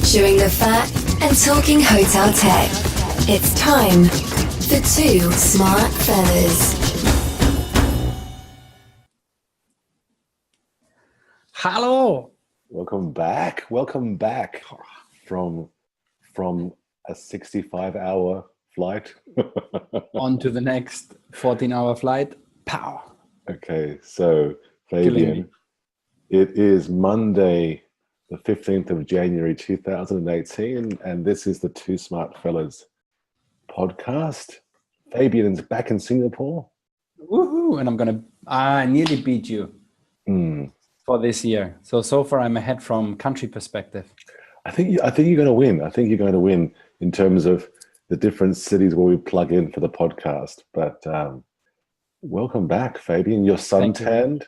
chewing the fat and talking hotel tech. It's time for Two Smart Fellas. Hello. Welcome back from a 65-hour flight. On to the next 14-hour flight. Pow. Okay, so Fabian, it is Monday, the 15th of January 2018, and this is the Two Smart Fellas podcast. Fabian's back in Singapore. Woohoo! And I nearly beat you for this year. So far I'm ahead from country perspective. I think you're going to win. I think you're going to win in terms of the different cities where we plug in for the podcast. But welcome back, Fabian. You're suntanned.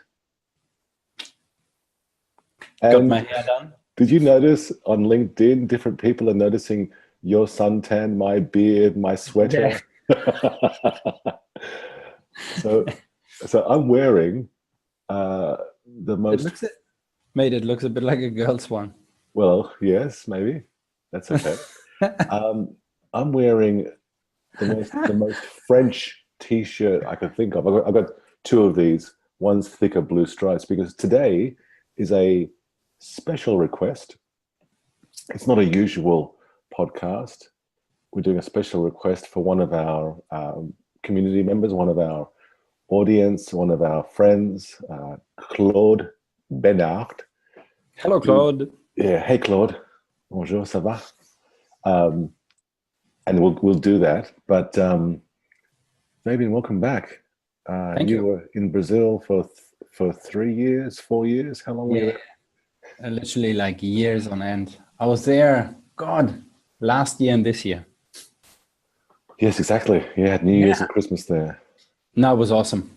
Got my hair done. Did you notice on LinkedIn, different people are noticing your suntan, my beard, my sweater? Yeah. So I'm wearing the most... It looks a bit like a girl's one. Well, yes, maybe. That's okay. I'm wearing the most French T-shirt I could think of. I've got two of these. One's thicker blue stripes because today is a special request. It's not a usual podcast. We're doing a special request for one of our community members, one of our audience, one of our friends, Claude Benard. Hello, Claude. Yeah, hey Claude. Bonjour, ça va? And we'll do that. But Fabian, welcome back. Thank you. You were in Brazil for 3 years, 4 years. How long were you there? Literally like years on end. I was there, last year and this year. Yes, exactly. Yeah, New Year's and Christmas there. No, it was awesome.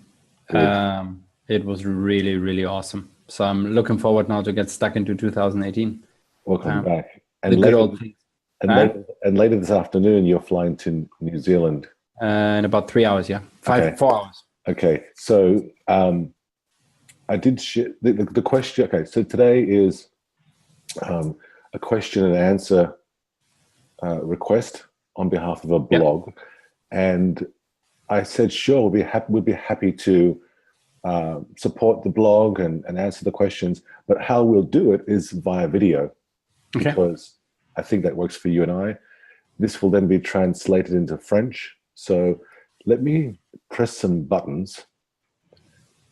It was really, really awesome. So I'm looking forward now to get stuck into 2018. Welcome back. And later this afternoon, you're flying to New Zealand. In about 3 hours, 4 hours. Okay, so I did share the question. Okay, so today is a question and answer request on behalf of a blog, and I said, sure, we'd be happy to support the blog and answer the questions, but how we'll do it is via video, because I think that works for you and I. This will then be translated into French. So let me press some buttons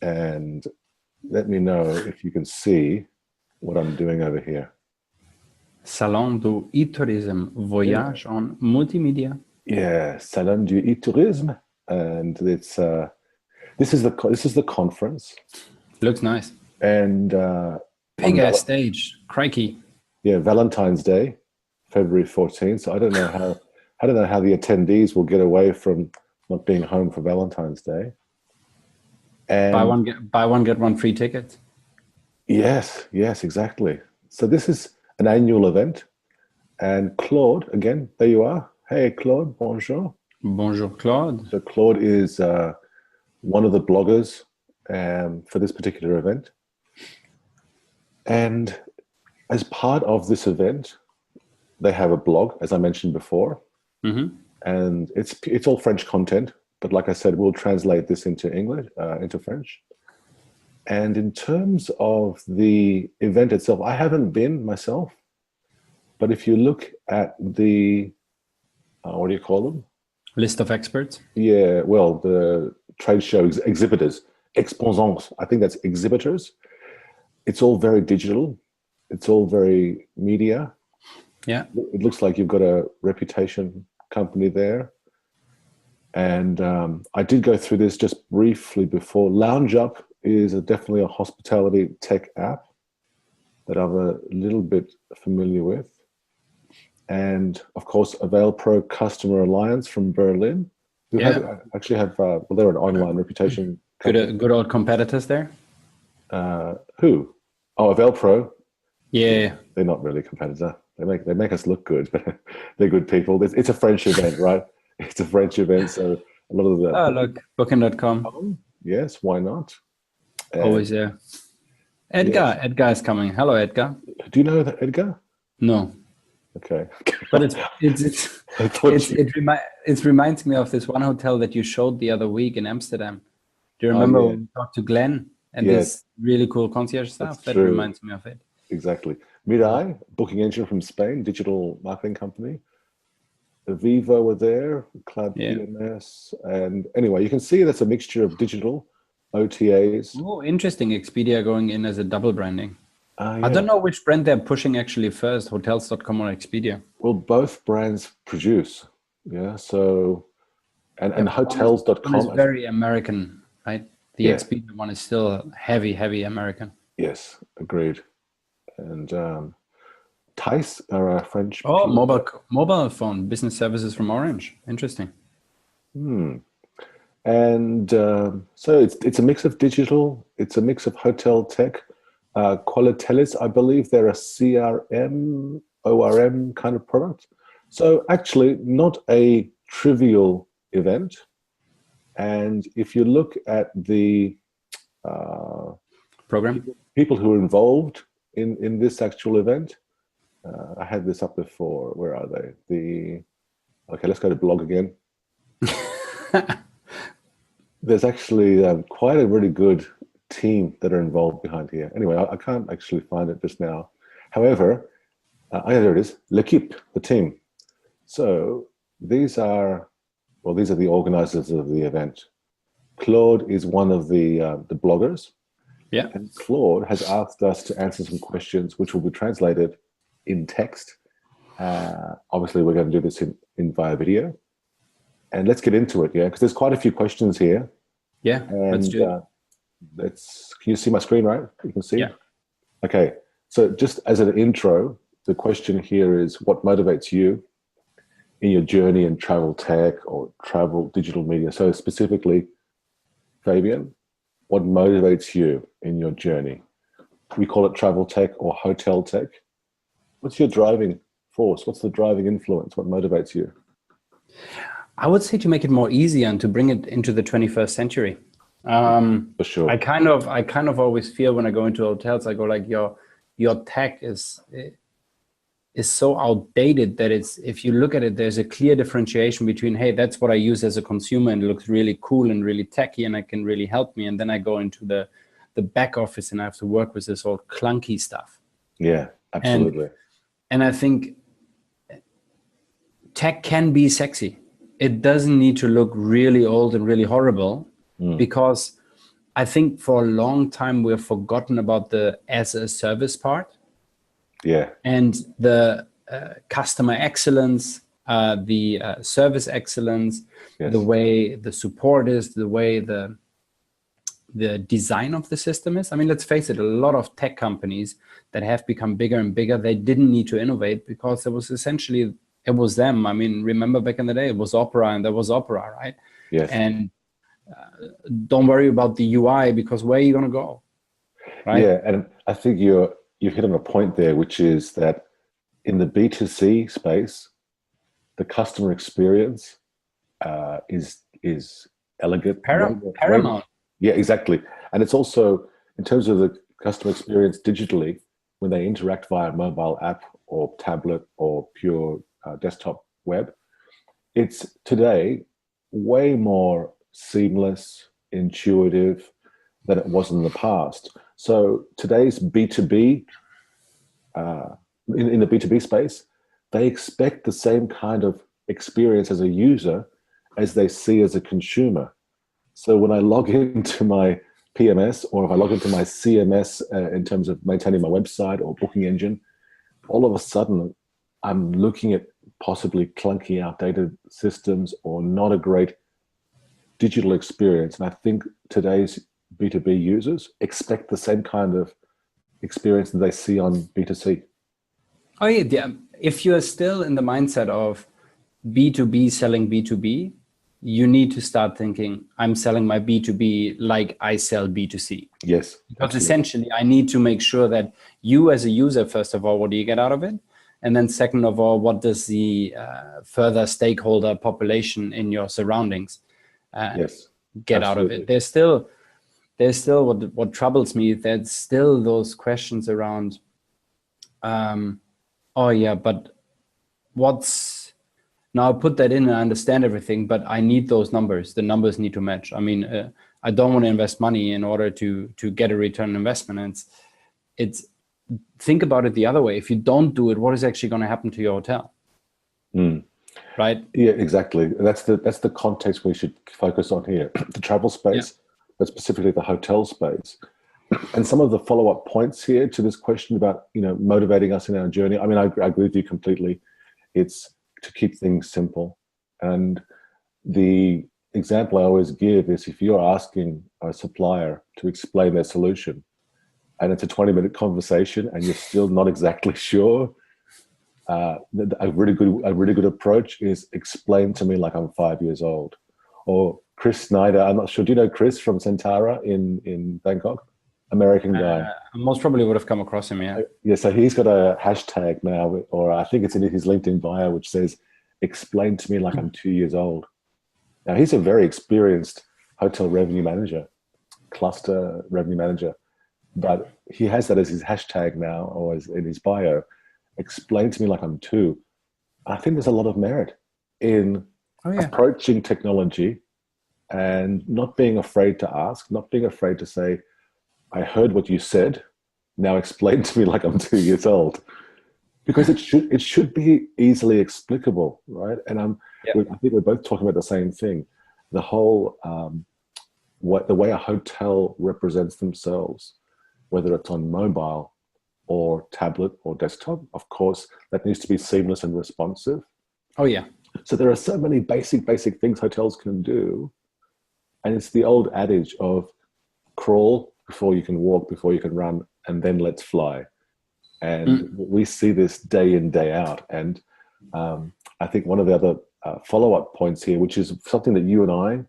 and let me know if you can see what I'm doing over here. Salon du e-tourisme, Voyage en multimédia. Yeah, Salon du e-tourisme, and it's this is the conference. Looks nice. And big ass stage, crikey. Yeah, Valentine's Day, February 14th. So I don't know how the attendees will get away from not being home for Valentine's Day. And buy one get one free ticket. Yes, exactly. So this is an annual event, and Claude, again, there you are. Hey, Claude, bonjour. Bonjour, Claude. So Claude is one of the bloggers for this particular event, and as part of this event, they have a blog, as I mentioned before, and it's all French content. But like I said, we'll translate this into English, into French. And in terms of the event itself, I haven't been myself, but if you look at the, what do you call them? List of experts? Yeah, well, the trade show exhibitors, exposants, I think that's exhibitors. It's all very digital. It's all very media. Yeah. It looks like you've got a reputation company there. And I did go through this just briefly before. Lounge Up is definitely a hospitality tech app that I'm a little bit familiar with. And of course, Avail Pro Customer Alliance from Berlin, who they're an online reputation company. Good old competitors there. Who? Oh, Avail Pro. Yeah. They're not really a competitor. They make us look good, but they're good people. It's a French event, right? It's a French event, so a lot of the... Oh, look, booking.com. Yes, why not? Always there. Edgar is coming. Hello, Edgar. Do you know Edgar? No. Okay. But it reminds me of this one hotel that you showed the other week in Amsterdam. Do you remember when we talked to Glenn and this really cool concierge stuff? That reminds me of it. Exactly. Mirai, booking engine from Spain, digital marketing company. Vivo were there, Cloud PMS, and anyway, you can see that's a mixture of digital, OTAs. Oh, interesting. Expedia going in as a double branding. I don't know which brand they're pushing actually first, hotels.com or Expedia. Well, both brands produce, so, and hotels.com is very American, right? The Expedia one is still heavy American. Yes, agreed. And Thais are a French. Oh, mobile phone business services from Orange. Interesting. And so it's a mix of digital. It's a mix of hotel tech. Qualitelis, I believe they're a CRM, ORM kind of product. So actually not a trivial event. And if you look at the program, people who are involved in this actual event, I had this up before. Where are they? Okay, let's go to blog again. There's actually quite a really good team that are involved behind here. Anyway, I can't actually find it just now. However, there it is, l'équipe, the team. So these are the organizers of the event. Claude is one of the bloggers. Yeah. And Claude has asked us to answer some questions which will be translated in text. Obviously, we're going to do this in via video. And let's get into it, because there's quite a few questions here. Yeah, and, let's do it. Can you see my screen, right? You can see? Yeah. Okay, so just as an intro, the question here is, what motivates you in your journey in travel tech or travel digital media? So specifically, Fabian, what motivates you in your journey? We call it travel tech or hotel tech. What's your driving force? What's the driving influence? What motivates you? I would say to make it more easy and to bring it into the 21st century. For sure. I kind of always feel when I go into hotels, I go like, your tech is so outdated that if you look at it, there's a clear differentiation between, hey, that's what I use as a consumer and it looks really cool and really techy and it can really help me. And then I go into the back office and I have to work with this all clunky stuff. Yeah, absolutely. And I think tech can be sexy. It doesn't need to look really old and really horrible, because I think for a long time we've forgotten about the as a service part. Yeah. And the customer excellence, the service excellence, the way the support is, the way the design of the system is. I mean, let's face it, a lot of tech companies that have become bigger and bigger, they didn't need to innovate because it was them. I mean, remember back in the day, it was Opera and there was Opera, right? Yes. And don't worry about the UI because where are you going to go? Right? Yeah, and I think you hit on a point there, which is that in the B2C space, the customer experience is elegant. Paramount. Yeah, exactly. And it's also, in terms of the customer experience digitally, when they interact via mobile app or tablet or pure desktop web, it's today way more seamless, intuitive than it was in the past. So today's B2B, in the B2B space, they expect the same kind of experience as a user as they see as a consumer. So when I log into my PMS or if I log into my CMS in terms of maintaining my website or booking engine, all of a sudden I'm looking at possibly clunky, outdated systems or not a great digital experience. And I think today's B2B users expect the same kind of experience that they see on B2C. Oh yeah, if you're still in the mindset of B2B selling B2B, you need to start thinking, I'm selling my B2B like I sell B2C. Yes. Because essentially, I need to make sure that you as a user, first of all, what do you get out of it? And then second of all, what does the further stakeholder population in your surroundings get out of it? There's still what troubles me, there's still those questions around, oh yeah, but what's now I put that in and I understand everything, but I need those numbers. The numbers need to match. I mean, I don't want to invest money in order to get a return on investment. And it's think about it the other way. If you don't do it, what is actually going to happen to your hotel? Right? Yeah, exactly. That's the context we should focus on here. The travel space, but specifically the hotel space. And some of the follow-up points here to this question about, motivating us in our journey. I mean, I agree with you completely. It's to keep things simple. And the example I always give is if you're asking a supplier to explain their solution and it's a 20-minute conversation and you're still not exactly sure, a really good approach is explain to me like I'm 5 years old. Or Chris Snyder, I'm not sure, do you know Chris from Centara in Bangkok? American guy. Most probably would have come across him, yeah. Yeah, so he's got a hashtag now, or I think it's in his LinkedIn bio, which says, explain to me like I'm 2 years old. Now, he's a very experienced hotel revenue manager, cluster revenue manager, but he has that as his hashtag now, or as in his bio, explain to me like I'm two. I think there's a lot of merit in approaching technology and not being afraid to ask, not being afraid to say, I heard what you said, now explain to me like I'm 2 years old. Because it should be easily explicable, right? And I think we're both talking about the same thing. The whole, the way a hotel represents themselves, whether it's on mobile or tablet or desktop, of course, that needs to be seamless and responsive. Oh yeah. So there are so many basic things hotels can do. And it's the old adage of crawl before you can walk, before you can run, and then let's fly. And we see this day in, day out. And I think one of the other follow-up points here, which is something that you and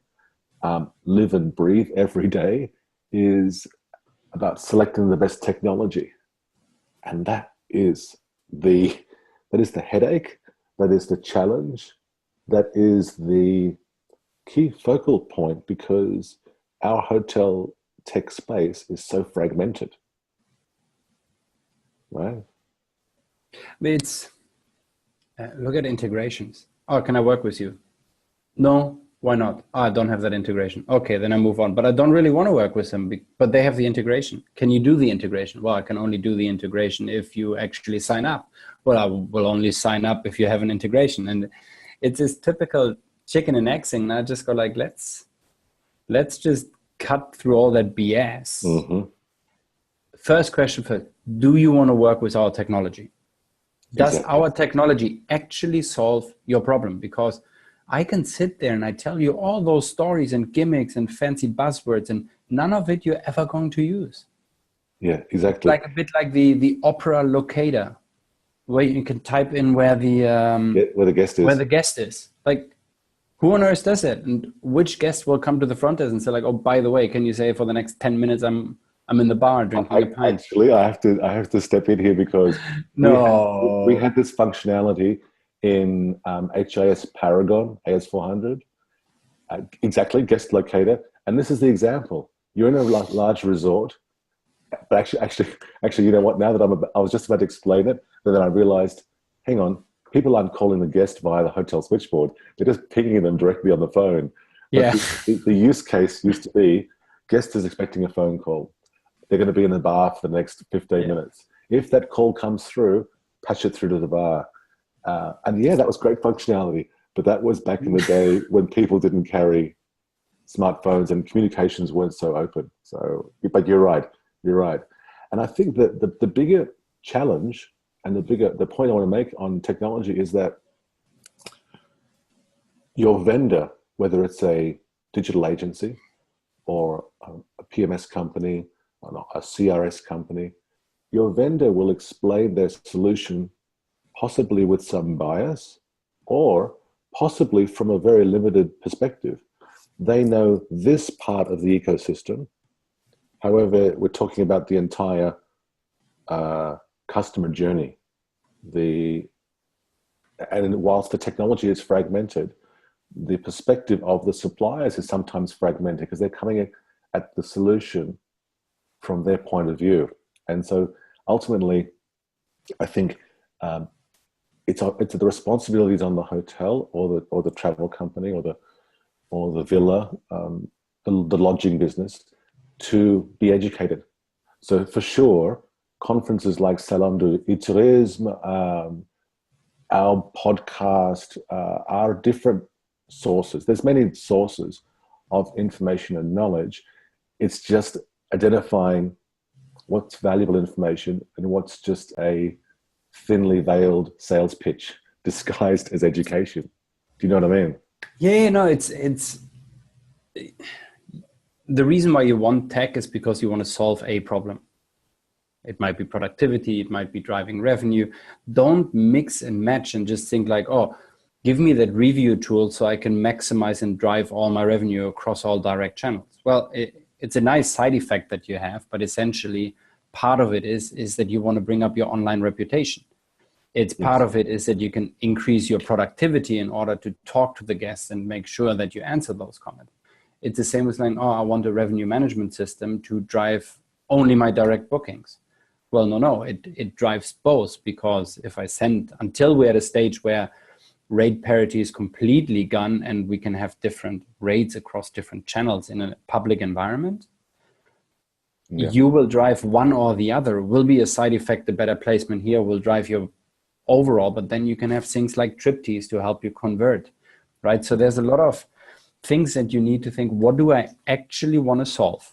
I live and breathe every day, is about selecting the best technology. And that is the headache, that is the challenge, that is the key focal point, because our hotel tech space is so fragmented, right? It's look at integrations. Oh, can I work with you? No, why not? Oh, I don't have that integration. Okay, then I move on. But I don't really want to work with them, but they have the integration. Can you do the integration? Well, I can only do the integration if you actually sign up. Well, I will only sign up if you have an integration. And it's this typical chicken and egg thing. And I just go like, let's just cut through all that BS. Mm-hmm. First question first, do you want to work with our technology? Does our technology actually solve your problem? Because I can sit there and I tell you all those stories and gimmicks and fancy buzzwords, and none of it you're ever going to use. Yeah, exactly. Like a bit like the opera locator, where you can type in where the guest is. Like, who on earth does it? And which guest will come to the front desk and say like, oh, by the way, can you say for the next 10 minutes I'm in the bar drinking a pint? Actually, I have to step in here because we had this functionality in HIS Paragon, AS400, exactly, guest locator. And this is the example. You're in a large resort, but actually, you know what? Now that I was just about to explain it, but then I realized, hang on, people aren't calling the guest via the hotel switchboard. They're just pinging them directly on the phone. Yeah. The use case used to be, guest is expecting a phone call. They're going to be in the bar for the next 15 minutes. If that call comes through, patch it through to the bar. And yeah, that was great functionality. But that was back in the day when people didn't carry smartphones and communications weren't so open. So, but you're right. And I think that the bigger challenge and the point I want to make on technology is that your vendor, whether it's a digital agency or a PMS company, or a CRS company, your vendor will explain their solution possibly with some bias or possibly from a very limited perspective. They know this part of the ecosystem. However, we're talking about the entire customer journey. And whilst the technology is fragmented, the perspective of the suppliers is sometimes fragmented because they're coming at the solution from their point of view. And so ultimately, I think it's the responsibilities on the hotel or the travel company or the villa, the lodging business, to be educated. So for sure, conferences like Salon du Tourisme, our podcast, are different sources. There's many sources of information and knowledge. It's just identifying what's valuable information and what's just a thinly veiled sales pitch disguised as education. Do you know what I mean? Yeah, no, it's the reason why you want tech is because you want to solve a problem. It might be productivity, it might be driving revenue. Don't mix and match and just think like, oh, give me that review tool so I can maximize and drive all my revenue across all direct channels. Well, it's a nice side effect that you have, but essentially part of it is that you want to bring up your online reputation. It's part of it is that you can increase your productivity in order to talk to the guests and make sure that you answer those comments. It's the same as like, oh, I want a revenue management system to drive only my direct bookings. Well, no, it drives both, because if I send, until we're at a stage where rate parity is completely gone and we can have different rates across different channels in a public environment, you will drive one or the other. Will be a side effect, the better placement here will drive your overall, but then you can have things like tripties to help you convert, right? So there's a lot of things that you need to think, what do I actually want to solve?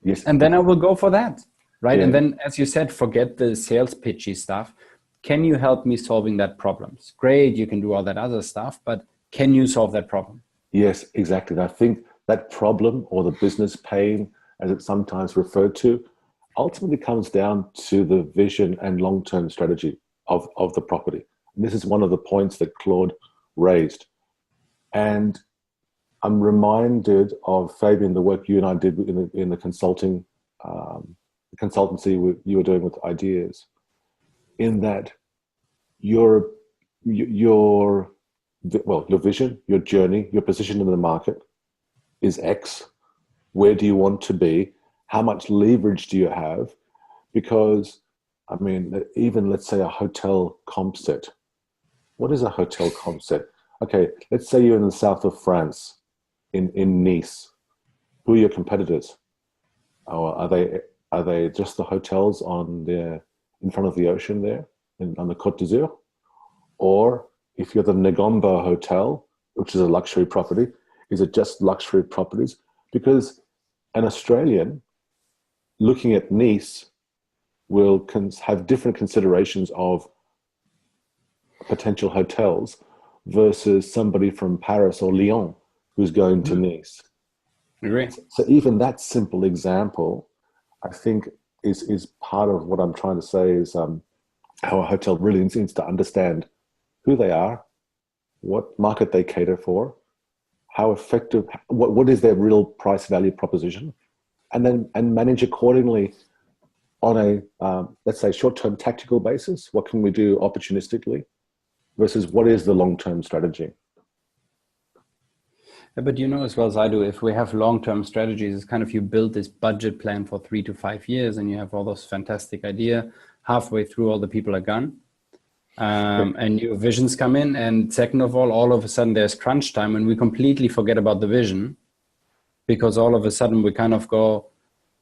Yes. And then I will go for that, right? And then, as you said, forget the sales pitchy stuff. Can you help me solving that problem? Great, you can do all that other stuff, but can you solve that problem? Yes, exactly. And I think that problem, or the business pain, as it's sometimes referred to, ultimately comes down to the vision and long-term strategy of the property. And this is one of the points that Claude raised. And I'm reminded of, Fabian, the work you and I did in the consultancy you were doing with ideas, in that your vision, your journey, your position in the market is X. Where do you want to be? How much leverage do you have? Because, I mean, even let's say a hotel comp set. What is a hotel comp set? Okay, let's say you're in the south of France, in Nice. Who are your competitors? Or are they just the hotels in front of the ocean there, on the Côte d'Azur? Or if you're the Negombo Hotel, which is a luxury property, is it just luxury properties? Because an Australian looking at Nice will have different considerations of potential hotels versus somebody from Paris or Lyon who's going to Nice. Agree. So even that simple example, I think, is part of what I'm trying to say, is how a hotel really needs to understand who they are, what market they cater for, how effective, what is their real price value proposition, and manage accordingly on a, let's say, short-term tactical basis. What can we do opportunistically versus what is the long-term strategy? Yeah, but you know as well as I do, if we have long-term strategies, it's kind of, you build this budget plan for 3 to 5 years and you have all those fantastic ideas. Halfway through, all the people are gone. And new visions come in. And second of all of a sudden there's crunch time and we completely forget about the vision, because all of a sudden we kind of go,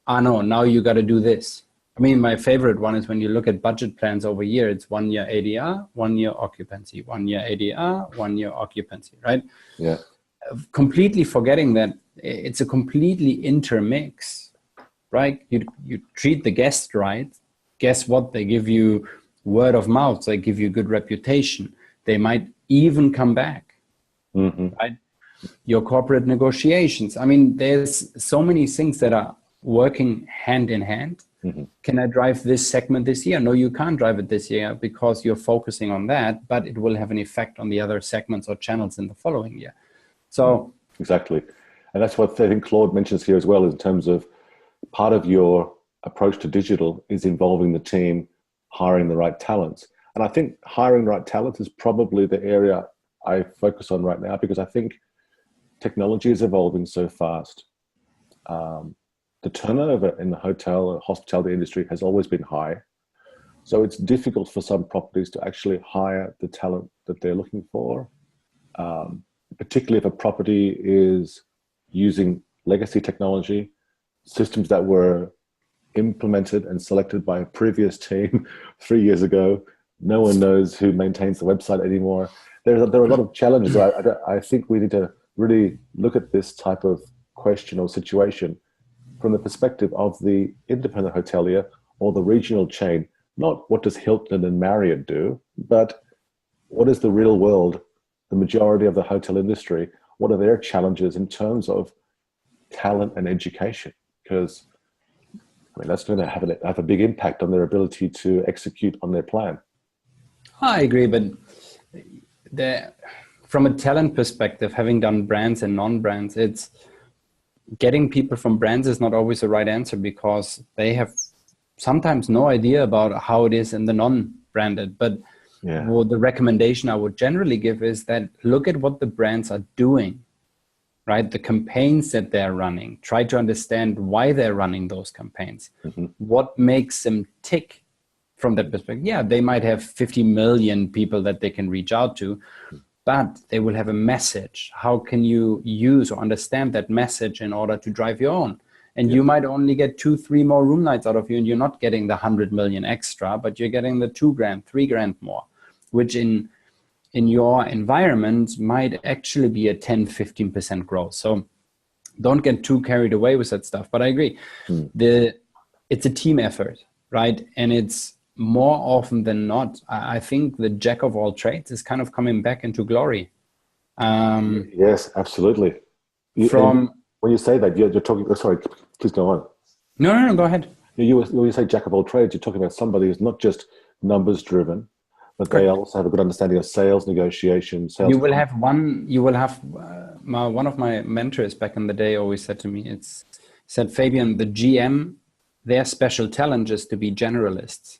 no, now you got to do this. I mean, my favorite one is when you look at budget plans over year, it's 1 year ADR, 1 year occupancy, 1 year ADR, 1 year occupancy, right? Yeah. Completely forgetting that it's a completely intermix, right? You treat the guest right. Guess what? They give you word of mouth. They give you good reputation. They might even come back, right? Your corporate negotiations. I mean, there's so many things that are working hand in hand. Can I drive this segment this year? No, you can't drive it this year because you're focusing on that, but it will have an effect on the other segments or channels in the following year. So exactly. And that's what I think Claude mentions here as well, in terms of part of your approach to digital is involving the team, hiring the right talents. And I think hiring the right talent is probably the area I focus on right now, because I think technology is evolving so fast. The turnover in the hotel and hospitality industry has always been high. So it's difficult for some properties to actually hire the talent that they're looking for, particularly if a property is using legacy technology, systems that were implemented and selected by a previous team 3 years ago. No one knows who maintains the website anymore. There are a lot of challenges. I think we need to really look at this type of question or situation from the perspective of the independent hotelier or the regional chain. Not what does Hilton and Marriott do, but what is the real world, the majority of the hotel industry, what are their challenges in terms of talent and education? Because I mean, that's going to have a big impact on their ability to execute on their plan. I agree, but from a talent perspective, having done brands and non-brands, it's getting people from brands is not always the right answer, because they have sometimes no idea about how it is in the non-branded. But well, the recommendation I would generally give is that look at what the brands are doing, right? The campaigns that they're running. Try to understand why they're running those campaigns. What makes them tick from that perspective. Yeah, they might have 50 million people that they can reach out to, but they will have a message. How can you use or understand that message in order to drive your own? And you might only get 2-3 more room nights out of you, and you're not getting the 100 million extra, but you're getting the 2 grand, 3 grand more, which in your environment might actually be a 10-15% growth. So don't get too carried away with that stuff. But I agree, it's a team effort, right? And it's more often than not, I think the jack of all trades is kind of coming back into glory. Yes, absolutely. When you say that, you're talking, sorry, please go on. No, go ahead. When you say jack of all trades, you're talking about somebody who's not just numbers driven, but they also have a good understanding of sales, negotiation, sales. You will have one of my mentors back in the day always said to me, said, Fabian, the GM, their special talent is to be generalists.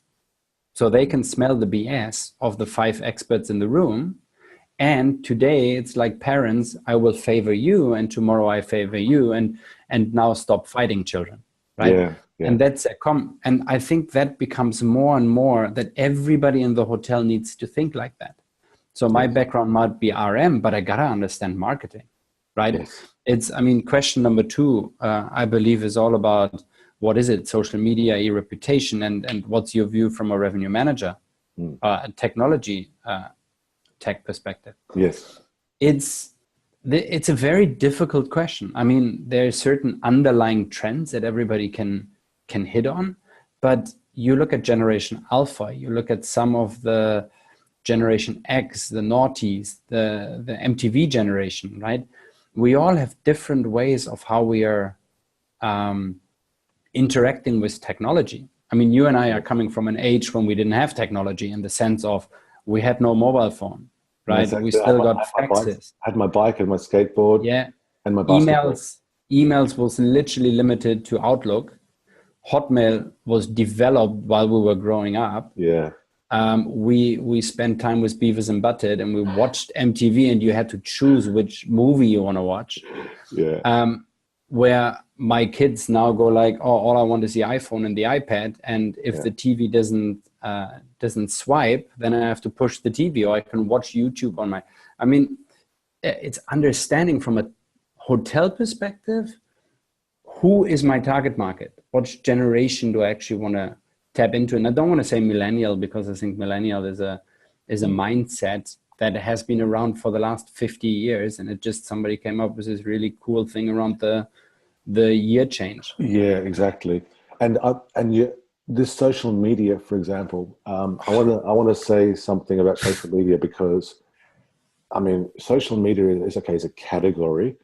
So they can smell the BS of the 5 experts in the room. And today it's like parents, I will favor you, and tomorrow I favor you, and now stop fighting, children, right? Yeah. And that's and I think that becomes more and more that everybody in the hotel needs to think like that. So my background might be RM, but I gotta understand marketing, right? Yes. Question number 2, I believe, is all about what is it? Social media, e-reputation, and what's your view from a revenue manager, technology, tech perspective? Yes. It's a very difficult question. I mean, there are certain underlying trends that everybody can hit on, but you look at Generation Alpha, you look at some of the Generation X, the noughties, the MTV generation, right? We all have different ways of how we are interacting with technology. I mean, you and I are coming from an age when we didn't have technology, in the sense of we had no mobile phone, right? Exactly. We still got faxes. I had my bike and my skateboard. Yeah. And my basketball. Emails was literally limited to Outlook. Hotmail was developed while we were growing up. Yeah. We spent time with Beavis and Butthead, and we watched MTV, and you had to choose which movie you want to watch. Yeah. Where my kids now go like, oh, all I want is the iPhone and the iPad, and if the TV doesn't swipe, then I have to push the TV, or I can watch YouTube on my. I mean, it's understanding from a hotel perspective, who is my target market? What generation do I actually want to tap into? And I don't want to say millennial, because I think millennial is a mindset that has been around for the last 50 years, and it just somebody came up with this really cool thing around the year change. Yeah, exactly. And this social media, for example, I want to say something about social media, because I mean, social media is a category,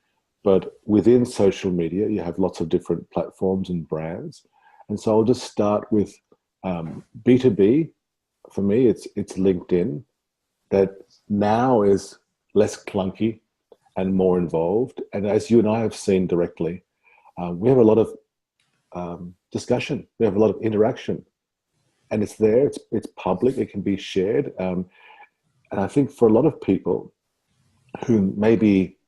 but within social media, you have lots of different platforms and brands. And so I'll just start with B2B. For me, it's LinkedIn, that now is less clunky and more involved. And as you and I have seen directly, we have a lot of discussion. We have a lot of interaction, and it's there. It's public. It can be shared. And I think for a lot of people who maybe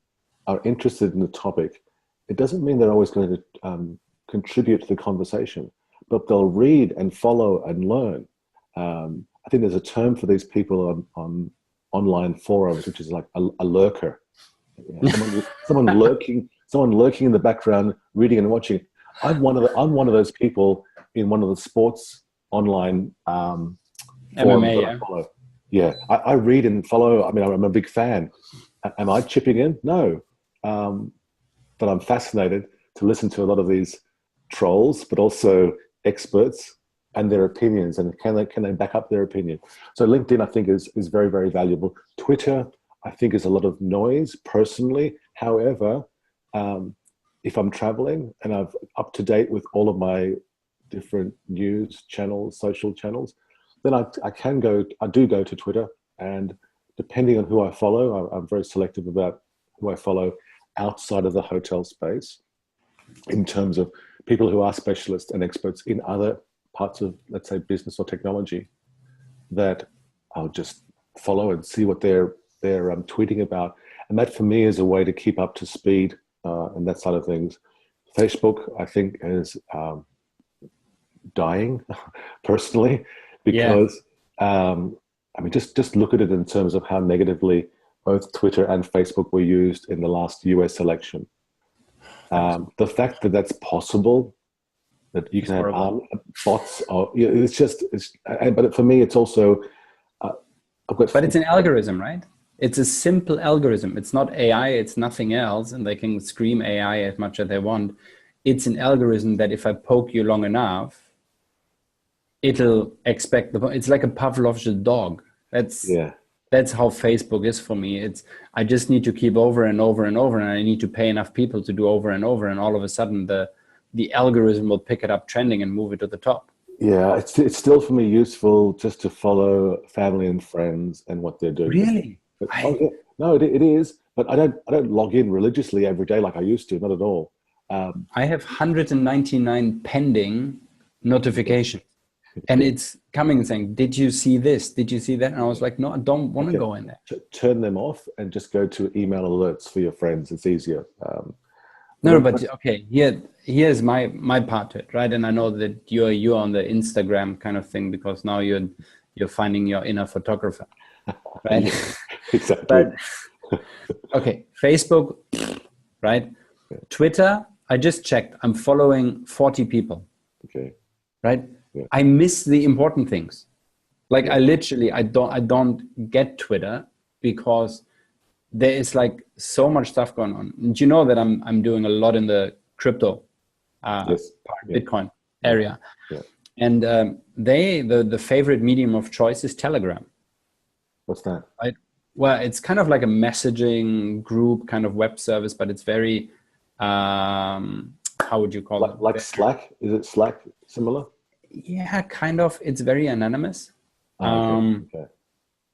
are interested in the topic, it doesn't mean they're always going to contribute to the conversation, but they'll read and follow and learn. I think there's a term for these people on online forums, which is like a lurker. Someone lurking in the background, reading and watching. I'm one of those people in one of the sports online forums MMA, that I follow. Yeah, I read and follow. I mean, I'm a big fan. Am I chipping in? No, but I'm fascinated to listen to a lot of these trolls, but also experts and their opinions, and can they back up their opinion? So LinkedIn, I think, is very, very valuable. Twitter, I think, is a lot of noise personally. However, if I'm traveling and I'm up to date with all of my different news channels, social channels, then I do go to Twitter, and depending on who I follow, I'm very selective about who I follow outside of the hotel space in terms of people who are specialists and experts in other parts of, let's say, business or technology, that I'll just follow and see what they're tweeting about. And that for me is a way to keep up to speed and that side of things. Facebook, I think, is dying personally, because I mean, just look at it in terms of how negatively both Twitter and Facebook were used in the last US election. The fact that that's possible, that you can have bots, or but for me, it's also but it's an algorithm, right? It's a simple algorithm. It's not AI, it's nothing else, and they can scream AI as much as they want. It's an algorithm that if I poke you long enough, it'll expect it's like a Pavlov's dog. That's how Facebook is for me. I just need to keep over and over and over, and I need to pay enough people to do over and over, and all of a sudden the algorithm will pick it up trending and move it to the top. Yeah, it's still for me useful just to follow family and friends and what they're doing. Really? No, it is, but I don't log in religiously every day like I used to. Not at all. I have 199 pending notifications, and it's coming and saying, "Did you see this? Did you see that?" And I was like, "No, I don't want to go in there." Turn them off and just go to email alerts for your friends. It's easier. But okay, here's my part to it, right? And I know that you're on the Instagram kind of thing, because now you're finding your inner photographer, right? Exactly. But okay, Facebook, right? Twitter, I just checked. I'm following 40 people. Okay. Right? Yeah. I miss the important things. Like I don't get Twitter, because there is like so much stuff going on. And you know that I'm doing a lot in the crypto Bitcoin area. Yeah. And the favorite medium of choice is Telegram. What's that? Right? Well, it's kind of like a messaging group kind of web service, but it's very how would you call it? Like Slack? Is it Slack similar? Yeah, kind of. It's very anonymous. Okay.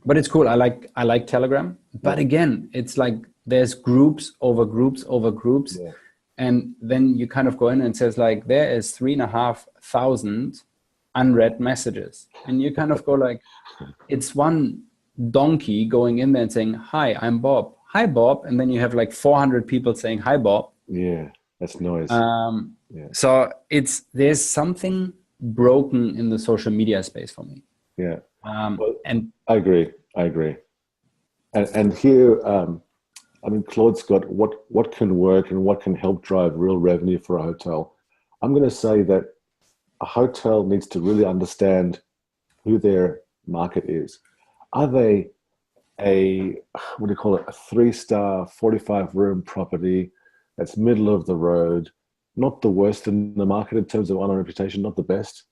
But it's cool. I like Telegram. But again, it's like there's groups over groups over groups. Yeah. And then you kind of go in and it says like, there is 3,500 unread messages. And you kind of go like, it's one donkey going in there and saying, "Hi, I'm Bob. Hi, Bob." And then you have like 400 people saying, "Hi, Bob." Yeah, that's noise. So there's something broken in the social media space for me. Yeah. And I agree. And here, I mean, Claude's got what can work and what can help drive real revenue for a hotel. I'm going to say that a hotel needs to really understand who their market is. Are they a 3-star, 45-room property that's middle of the road, not the worst in the market in terms of online reputation, not the best,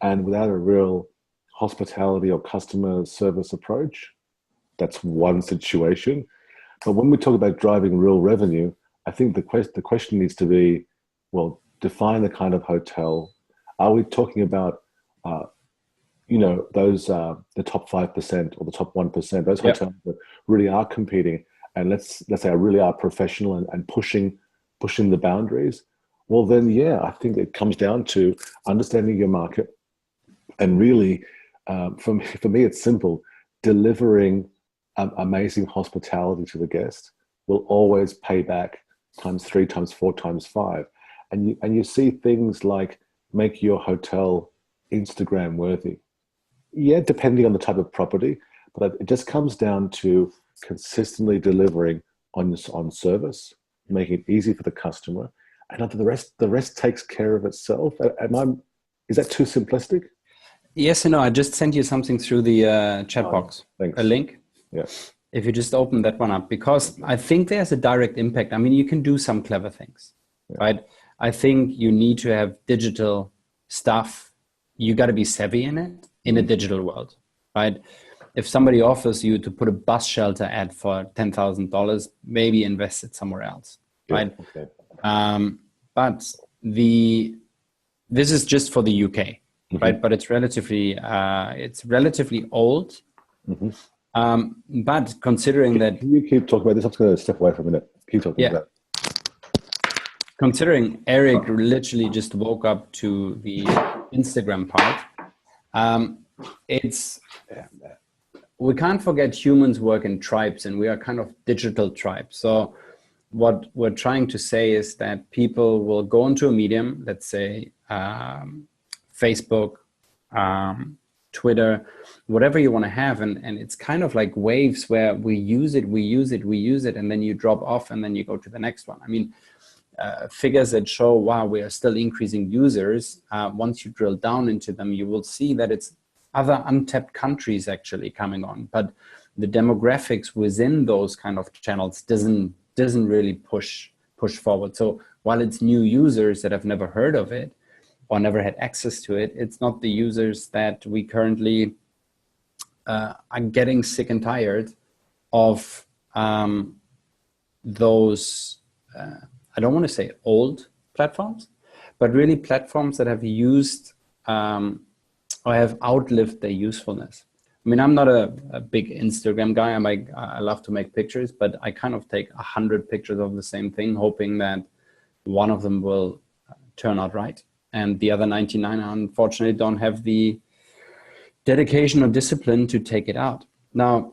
and without a real hospitality or customer service approach? That's one situation. But when we talk about driving real revenue, I think the question needs to be, well, define the kind of hotel. Are we talking about those the top 5% or the top 1%, those hotels that really are competing, and let's say really are professional and pushing the boundaries? Well, then, I think it comes down to understanding your market, and really, for me, it's simple. Delivering amazing hospitality to the guest will always pay back times 3, times 4, times 5. And you see things like make your hotel Instagram worthy. Yeah, depending on the type of property, but it just comes down to consistently delivering on service, making it easy for the customer, and the rest takes care of itself. Is that too simplistic? Yes and no. I just sent you something through the chat box. Thanks. A link. Yeah. If you just open that one up, because I think there's a direct impact. I mean, you can do some clever things, right? I think you need to have digital stuff. You got to be savvy in it in a digital world, right? If somebody offers you to put a bus shelter ad for $10,000, maybe invest it somewhere else, right? Okay. But this is just for the UK, right? But it's relatively old. But considering that, Can you keep talking about this? I'm just going to step away for a minute. Keep talking about it. Considering Erik literally just woke up to the Instagram part, we can't forget humans work in tribes, and we are kind of digital tribes. So what we're trying to say is that people will go into a medium, let's say Facebook, Twitter, whatever you want to have, and it's kind of like waves where we use it, and then you drop off, and then you go to the next one. I mean, figures that show, wow, we are still increasing users. Once you drill down into them, you will see that it's other untapped countries actually coming on, but the demographics within those kind of channels doesn't really push forward. So while it's new users that have never heard of it or never had access to it, it's not the users that we currently are getting sick and tired of those, I don't want to say old platforms, but really platforms that have used or have outlived their usefulness. I mean, I'm not a big Instagram guy. I love to make pictures, but I kind of take 100 pictures of the same thing, hoping that one of them will turn out right. And the other 99, unfortunately, don't have the dedication or discipline to take it out. Now,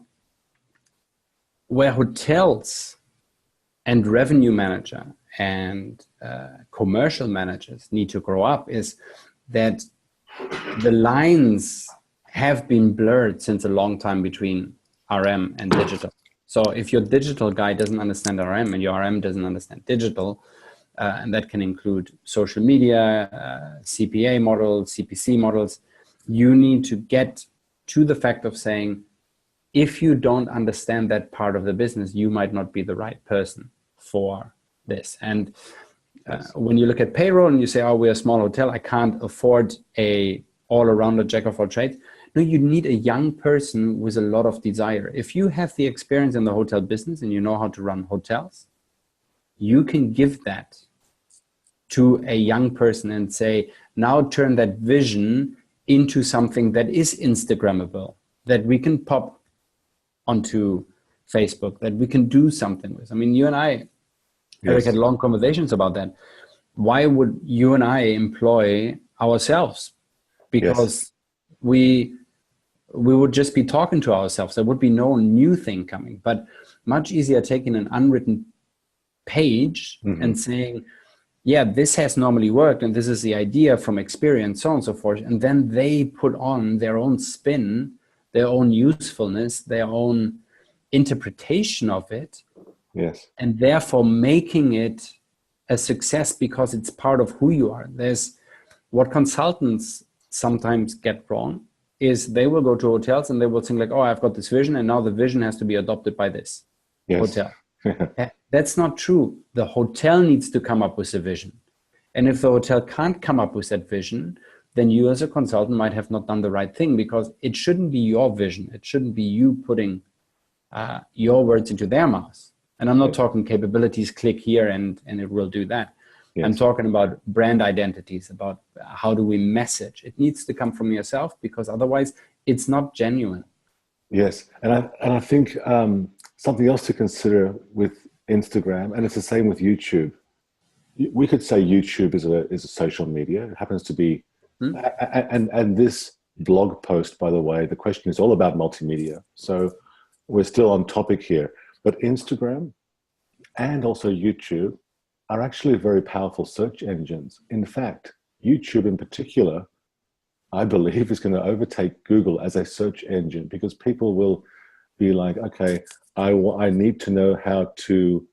where hotels and revenue manager and commercial managers need to grow up is that the lines have been blurred since a long time between RM and digital. So if your digital guy doesn't understand RM and your RM doesn't understand digital, and that can include social media, CPA models, CPC models, you need to get to the fact of saying, if you don't understand that part of the business, you might not be the right person for this. And when you look at payroll and you say, oh, we're a small hotel, I can't afford a all-arounder jack of all trades. No, you need a young person with a lot of desire. If you have the experience in the hotel business and you know how to run hotels, you can give that to a young person and say, now turn that vision into something that is Instagrammable, that we can pop onto Facebook, that we can do something with. I mean, you and I, Erik, had long conversations about that. Why would you and I employ ourselves? Because we would just be talking to ourselves. There would be no new thing coming, but much easier taking an unwritten page and saying, yeah, this has normally worked, and this is the idea from experience, so on and so forth. And then they put on their own spin, their own usefulness, their own interpretation of it. Yes. And therefore making it a success because it's part of who you are. There's what consultants sometimes get wrong is they will go to hotels and they will think like, oh, I've got this vision and now the vision has to be adopted by this hotel. That's not true. The hotel needs to come up with a vision. And if the hotel can't come up with that vision, then you as a consultant might have not done the right thing, because it shouldn't be your vision. It shouldn't be you putting your words into their mouths. And I'm not talking capabilities, click here and it will do that. I'm talking about brand identities, about how do we message. It needs to come from yourself, because otherwise it's not genuine. Yes, and I think something else to consider with Instagram, and it's the same with YouTube. We could say YouTube is a social media. It happens to be, and this blog post, by the way, the question is all about multimedia. So we're still on topic here. But Instagram and also YouTube are actually very powerful search engines. In fact, YouTube in particular I believe is going to overtake Google as a search engine, because people will be like, okay, I need to know how to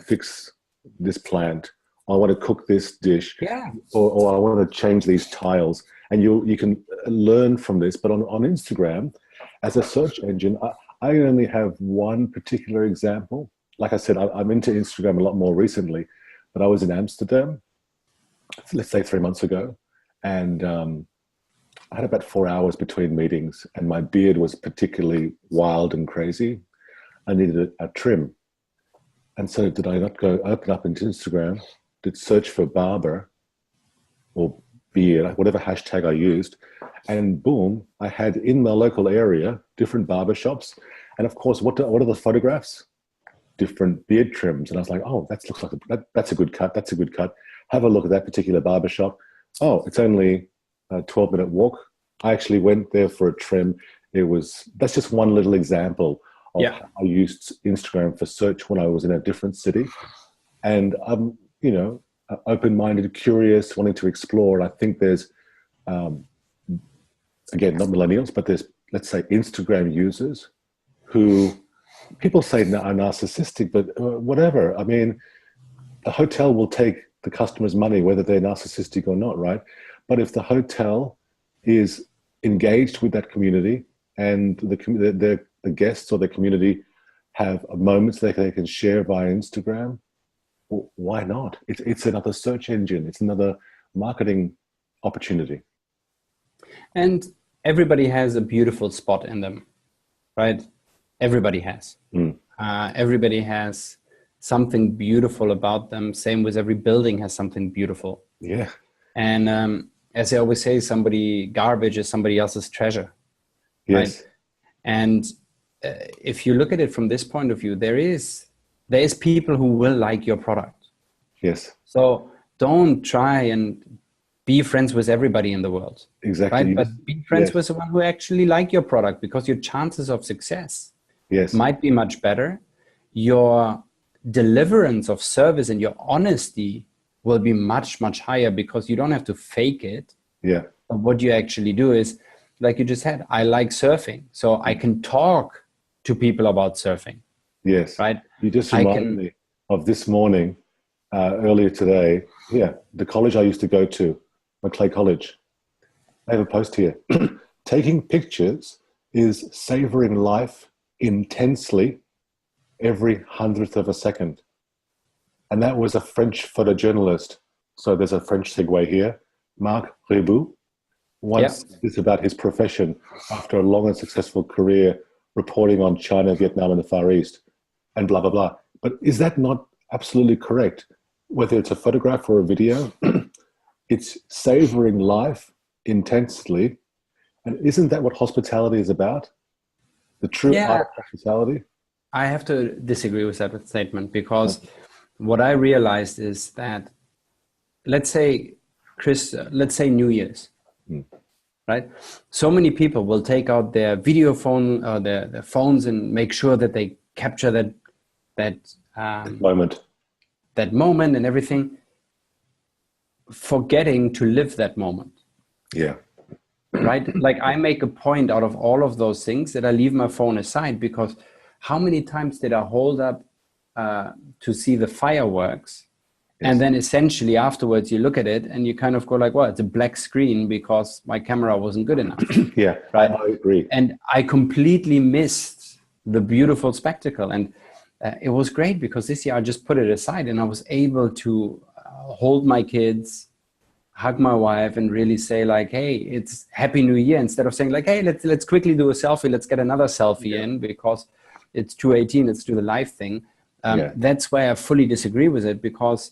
fix this plant. I want to cook this dish, Yeah. or I want to change these tiles. And you can learn from this. But on Instagram, as a search engine, I only have one particular example. Like I said, I'm into Instagram a lot more recently, but I was in Amsterdam, let's say 3 months ago, and I had about 4 hours between meetings, and my beard was particularly wild and crazy. I needed a trim. And so did I not go open up into Instagram, did search for barber or beard, whatever hashtag I used, and boom, I had in my local area different barber shops. And of course, what are the photographs? Different beard trims. And I was like, oh, that looks like that's a good cut. That's a good cut. Have a look at that particular barber shop. Oh, it's only a 12-minute walk. I actually went there for a trim. That's just one little example of how I used Instagram for search when I was in a different city. And I'm, open-minded, curious, wanting to explore. And I think there's, again, not millennials, but there's, let's say, Instagram users who people say are narcissistic, but whatever. I mean, the hotel will take the customer's money, whether they're narcissistic or not, right? But if the hotel is engaged with that community and the guests or the community have moments they can share via Instagram, well, why not? It's another search engine. It's another marketing opportunity. And everybody has a beautiful spot in them, right? Everybody has. Everybody has something beautiful about them. Same with every building has something beautiful. Yeah. And as I always say, garbage is somebody else's treasure. Yes. Right? And if you look at it from this point of view, there is people who will like your product. Yes. So don't try and be friends with everybody in the world. Exactly. Right? But be friends with someone who actually like your product, because your chances of success might be much better. Your deliverance of service and your honesty will be much, much higher, because you don't have to fake it. Yeah. But what you actually do is, like you just said, I like surfing, so I can talk to people about surfing. Yes. Right. You just reminded me of this morning, earlier today. Yeah. The college I used to go to, Maclay College. I have a post here. Taking pictures is savoring life intensely every 100th of a second. And that was a French photojournalist. So there's a French segue here. Marc Reboux. Once it's about his profession after a long and successful career reporting on China, Vietnam, and the Far East, and blah, blah, blah. But is that not absolutely correct? Whether it's a photograph or a video, it's savoring life intensely. And isn't that what hospitality is about? The true art of hospitality? I have to disagree with that statement, because what I realized is that, let's say New Year's, right? So many people will take out their video phone, their phones, and make sure that they capture that moment and everything, forgetting to live that moment. Yeah. Right? Like, I make a point out of all of those things that I leave my phone aside, because how many times did I hold up to see the fireworks? And then essentially afterwards you look at it and you kind of go like, well, it's a black screen because my camera wasn't good enough. Yeah, right. I agree. And I completely missed the beautiful spectacle. And it was great, because this year I just put it aside and I was able to hold my kids, hug my wife, and really say like, hey, it's Happy New Year, instead of saying like, hey, let's quickly do a selfie. Let's get another selfie in because it's 2:18. Let's do the live thing. That's why I fully disagree with it, because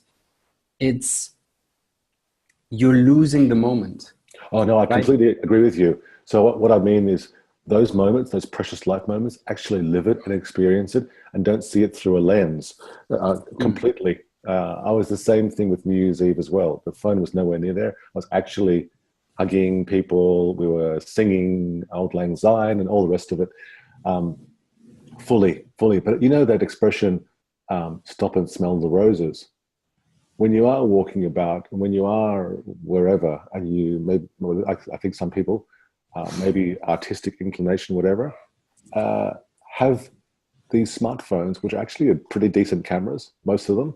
you're losing the moment. Oh no, I completely agree with you. So what I mean is, those moments, those precious life moments, actually live it and experience it, and don't see it through a lens completely. I was the same thing with New Year's Eve as well. The phone was nowhere near there. I was actually hugging people. We were singing Auld Lang Syne and all the rest of it, fully. But you know that expression, stop and smell the roses. when you are walking about, and when you are wherever, and you maybe, well, I think some people, maybe artistic inclination, whatever, have these smartphones, which actually are pretty decent cameras, most of them,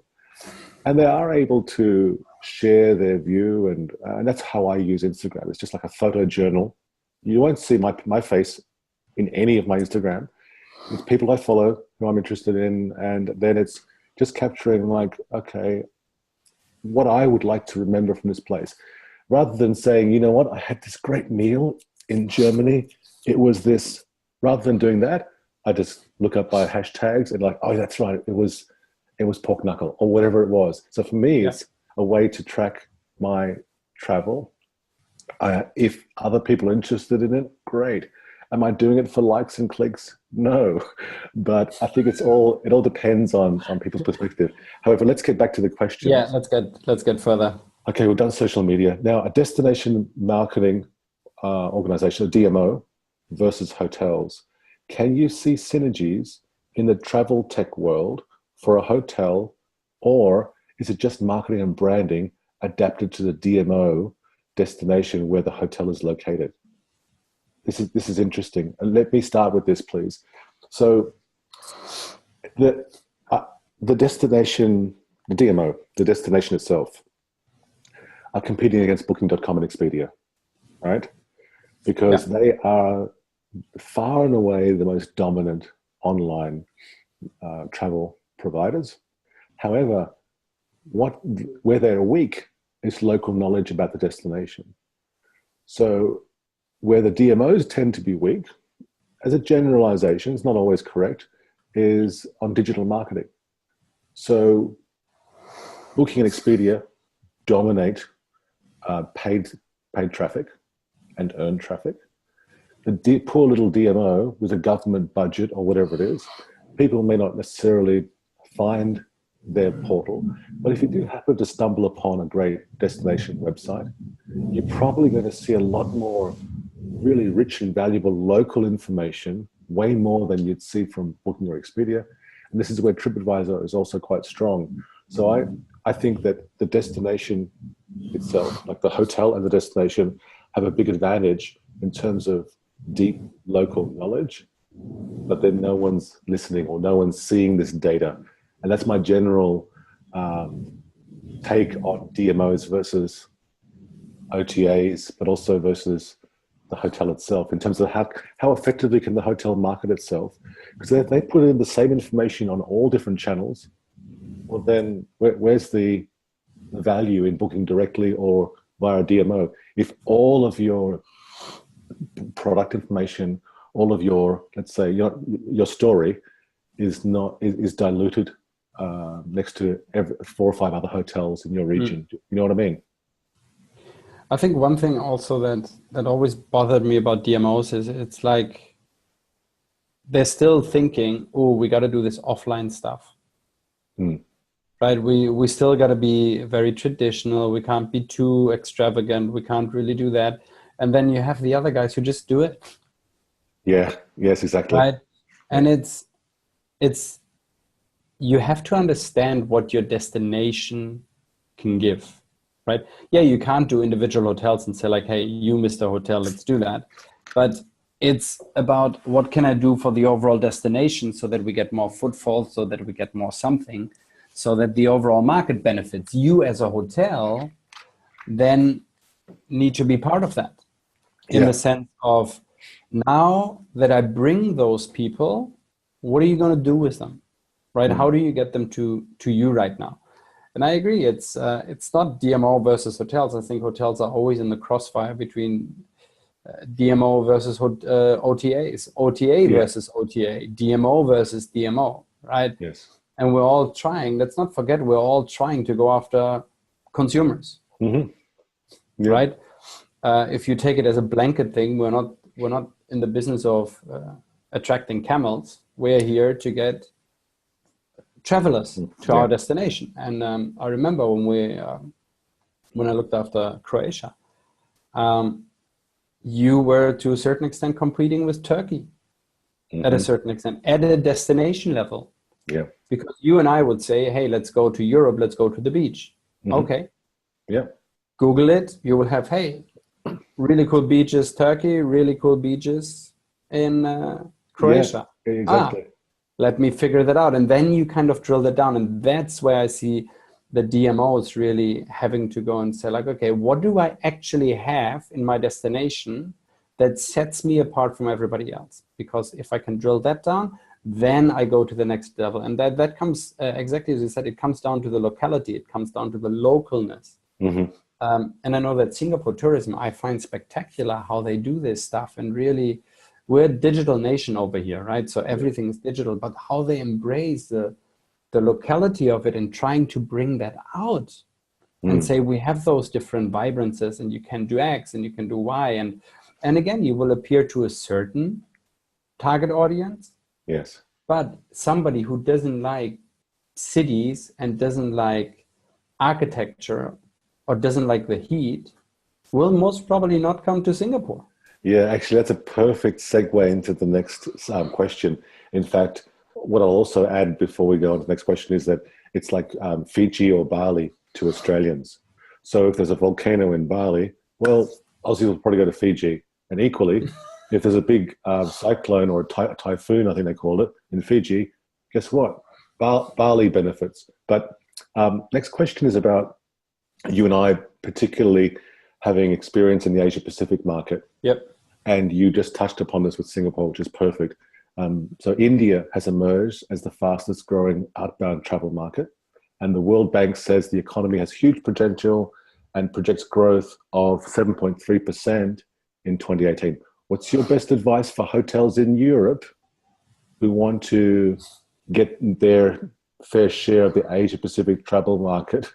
and they are able to share their view, and that's how I use Instagram. It's just like a photo journal. You won't see my face in any of my Instagram. It's people I follow who I'm interested in, and then it's just capturing like, okay, what I would like to remember from this place, rather than saying, you know what, I had this great meal in Germany. It was this. Rather than doing that, I just look up by hashtags and like, oh, that's right, it was pork knuckle or whatever it was. So for me, it's a way to track my travel. If other people are interested in it, great. Am I doing it for likes and clicks? No, but I think it all depends on people's perspective. However, let's get back to the question. Yeah, let's get further. Okay, we've done social media. Now, a destination marketing organization, a DMO, versus hotels. Can you see synergies in the travel tech world for a hotel, or is it just marketing and branding adapted to the DMO destination where the hotel is located? This is interesting. And let me start with this, please. So the destination, the DMO, the destination itself, are competing against Booking.com and Expedia, right? Because they are far and away the most dominant online travel providers. However, where they're weak is local knowledge about the destination. So where the DMOs tend to be weak, as a generalization, it's not always correct, is on digital marketing. So Booking and Expedia dominate paid traffic and earned traffic. The poor little DMO with a government budget or whatever it is, people may not necessarily find their portal, but if you do happen to stumble upon a great destination website, you're probably going to see a lot more really rich and valuable local information, way more than you'd see from Booking or Expedia. And this is where TripAdvisor is also quite strong. So I think that the destination itself, like the hotel and the destination, have a big advantage in terms of deep local knowledge, but then no one's listening or no one's seeing this data. And that's my general take on DMOs versus OTAs, but also versus the hotel itself, in terms of how effectively can the hotel market itself. Because if they put in the same information on all different channels, well then where's the value in booking directly or via DMO? If all of your product information, all of your, let's say, your story is diluted next to 4 or 5 other hotels in your region. You know what I mean? I think one thing also that always bothered me about DMOs is it's like they're still thinking, oh, we got to do this offline stuff. Right? We still got to be very traditional. We can't be too extravagant. We can't really do that. And then you have the other guys who just do it. Yeah. Yes, exactly. Right. And it's you have to understand what your destination can give. Right? Yeah, you can't do individual hotels and say like, hey, you, Mr. Hotel, let's do that. But it's about what can I do for the overall destination so that we get more footfall, so that we get more something, so that the overall market benefits. You as a hotel then need to be part of that in the sense of, now that I bring those people, what are you going to do with them? Right? How do you get them to you right now? And I agree, it's not DMO versus hotels. I think hotels are always in the crossfire between DMO versus OTAs, OTA versus OTA, DMO versus DMO, right? Yes. And we're all trying, let's not forget, we're all trying to go after consumers, right? If you take it as a blanket thing, we're not in the business of attracting camels. We're here to get travelers to our destination. And I remember when I looked after Croatia, you were to a certain extent competing with Turkey at a certain extent, at a destination level. Yeah. Because you and I would say, hey, let's go to Europe, let's go to the beach. Okay. Yeah. Google it. You will have, hey, really cool beaches, Turkey, really cool beaches in Croatia. Yeah, exactly. Let me figure that out. And then you kind of drill that down. And that's where I see the DMOs really having to go and say like, okay, what do I actually have in my destination that sets me apart from everybody else? Because if I can drill that down, then I go to the next level. And that comes, exactly as you said, it comes down to the locality. It comes down to the localness. And I know that Singapore tourism, I find spectacular how they do this stuff. And really, we're a digital nation over here, right? So everything is digital, but how they embrace the locality of it and trying to bring that out and say, we have those different vibrances and you can do X and you can do Y. And again, you will appear to a certain target audience. Yes. But somebody who doesn't like cities and doesn't like architecture or doesn't like the heat will most probably not come to Singapore. Yeah, actually, that's a perfect segue into the next question. In fact, what I'll also add before we go on to the next question is that it's like Fiji or Bali to Australians. So if there's a volcano in Bali, well, Aussies will probably go to Fiji. And equally, if there's a big cyclone or a typhoon, I think they call it, in Fiji, guess what? Bali benefits. But next question is about you and I particularly having experience in the Asia-Pacific market. Yep. And you just touched upon this with Singapore, which is perfect. So India has emerged as the fastest growing outbound travel market. And the World Bank says the economy has huge potential and projects growth of 7.3% in 2018. What's your best advice for hotels in Europe who want to get their fair share of the Asia-Pacific travel market?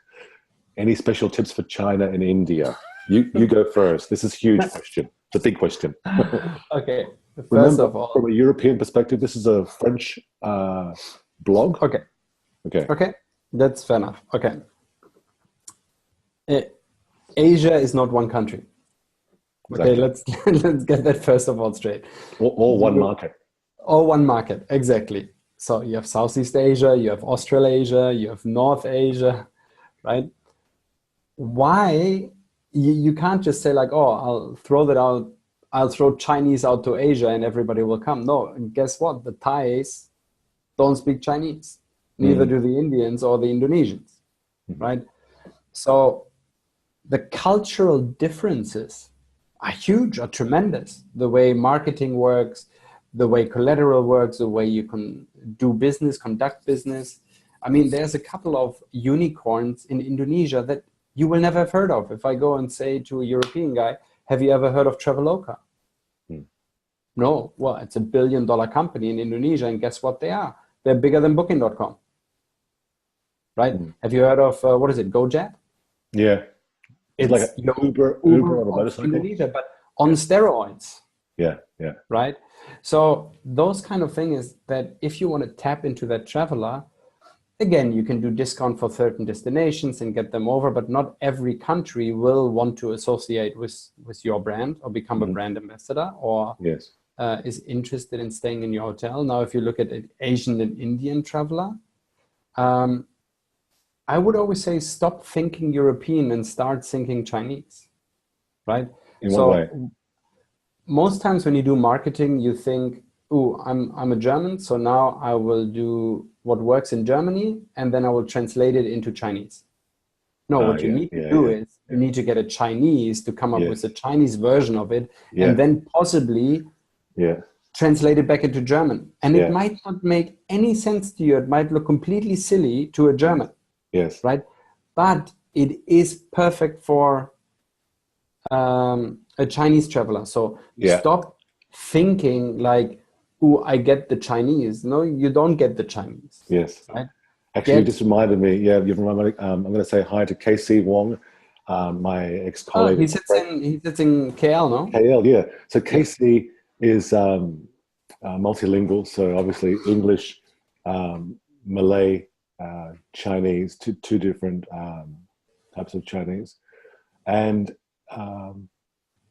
Any special tips for China and India? You go first. This is a huge question. It's a big question. Okay. First Remember, of all, from a European perspective, this is a French blog. Okay. That's fair enough. Okay. Asia is not one country. Okay, Exactly. let's get that first of all straight. Or one market. Or one market, exactly. So you have Southeast Asia, you have Australasia, you have North Asia, right? Why you can't just say like, oh, I'll throw that out, I'll throw Chinese out to Asia and everybody will come. No, and guess what? The Thais don't speak Chinese. Neither do the Indians or the Indonesians, right? So the cultural differences are huge, are tremendous. The way marketing works, the way collateral works, the way you can do business, conduct business. I mean, there's a couple of unicorns in Indonesia that you will never have heard of. If I go and say to a European guy, have you ever heard of Traveloka? No. Well, it's $1 billion company in Indonesia, and guess what they are? They're bigger than Booking.com, right? Have you heard of, what is it, GoJet? Yeah. It's like Uber on a motorcycle. Indonesia, but on steroids. Yeah. Right? So those kind of things that if you want to tap into that traveler, again, you can do discount for certain destinations and get them over, but not every country will want to associate with your brand or become a brand ambassador or is interested in staying in your hotel. Now, if you look at an Asian and Indian traveler, I would always say stop thinking European and start thinking Chinese, right? In what way? Most times when you do marketing, you think, oh, I'm a German, so now I will do what works in Germany, and then I will translate it into Chinese. No, what you need to do is you need to get a Chinese to come up with a Chinese version of it, and then possibly translate it back into German. And it might not make any sense to you. It might look completely silly to a German. Yes. Right? But it is perfect for a Chinese traveler. So stop thinking like, oh, I get the Chinese. No, you don't get the Chinese. Yes. Right? Actually, you just reminded me. Yeah, you've reminded me. I'm going to say hi to KC Wong, my ex-colleague. Oh, he sits in KL, no? KL, yeah. So KC is multilingual. So obviously English, Malay, Chinese, two different types of Chinese, and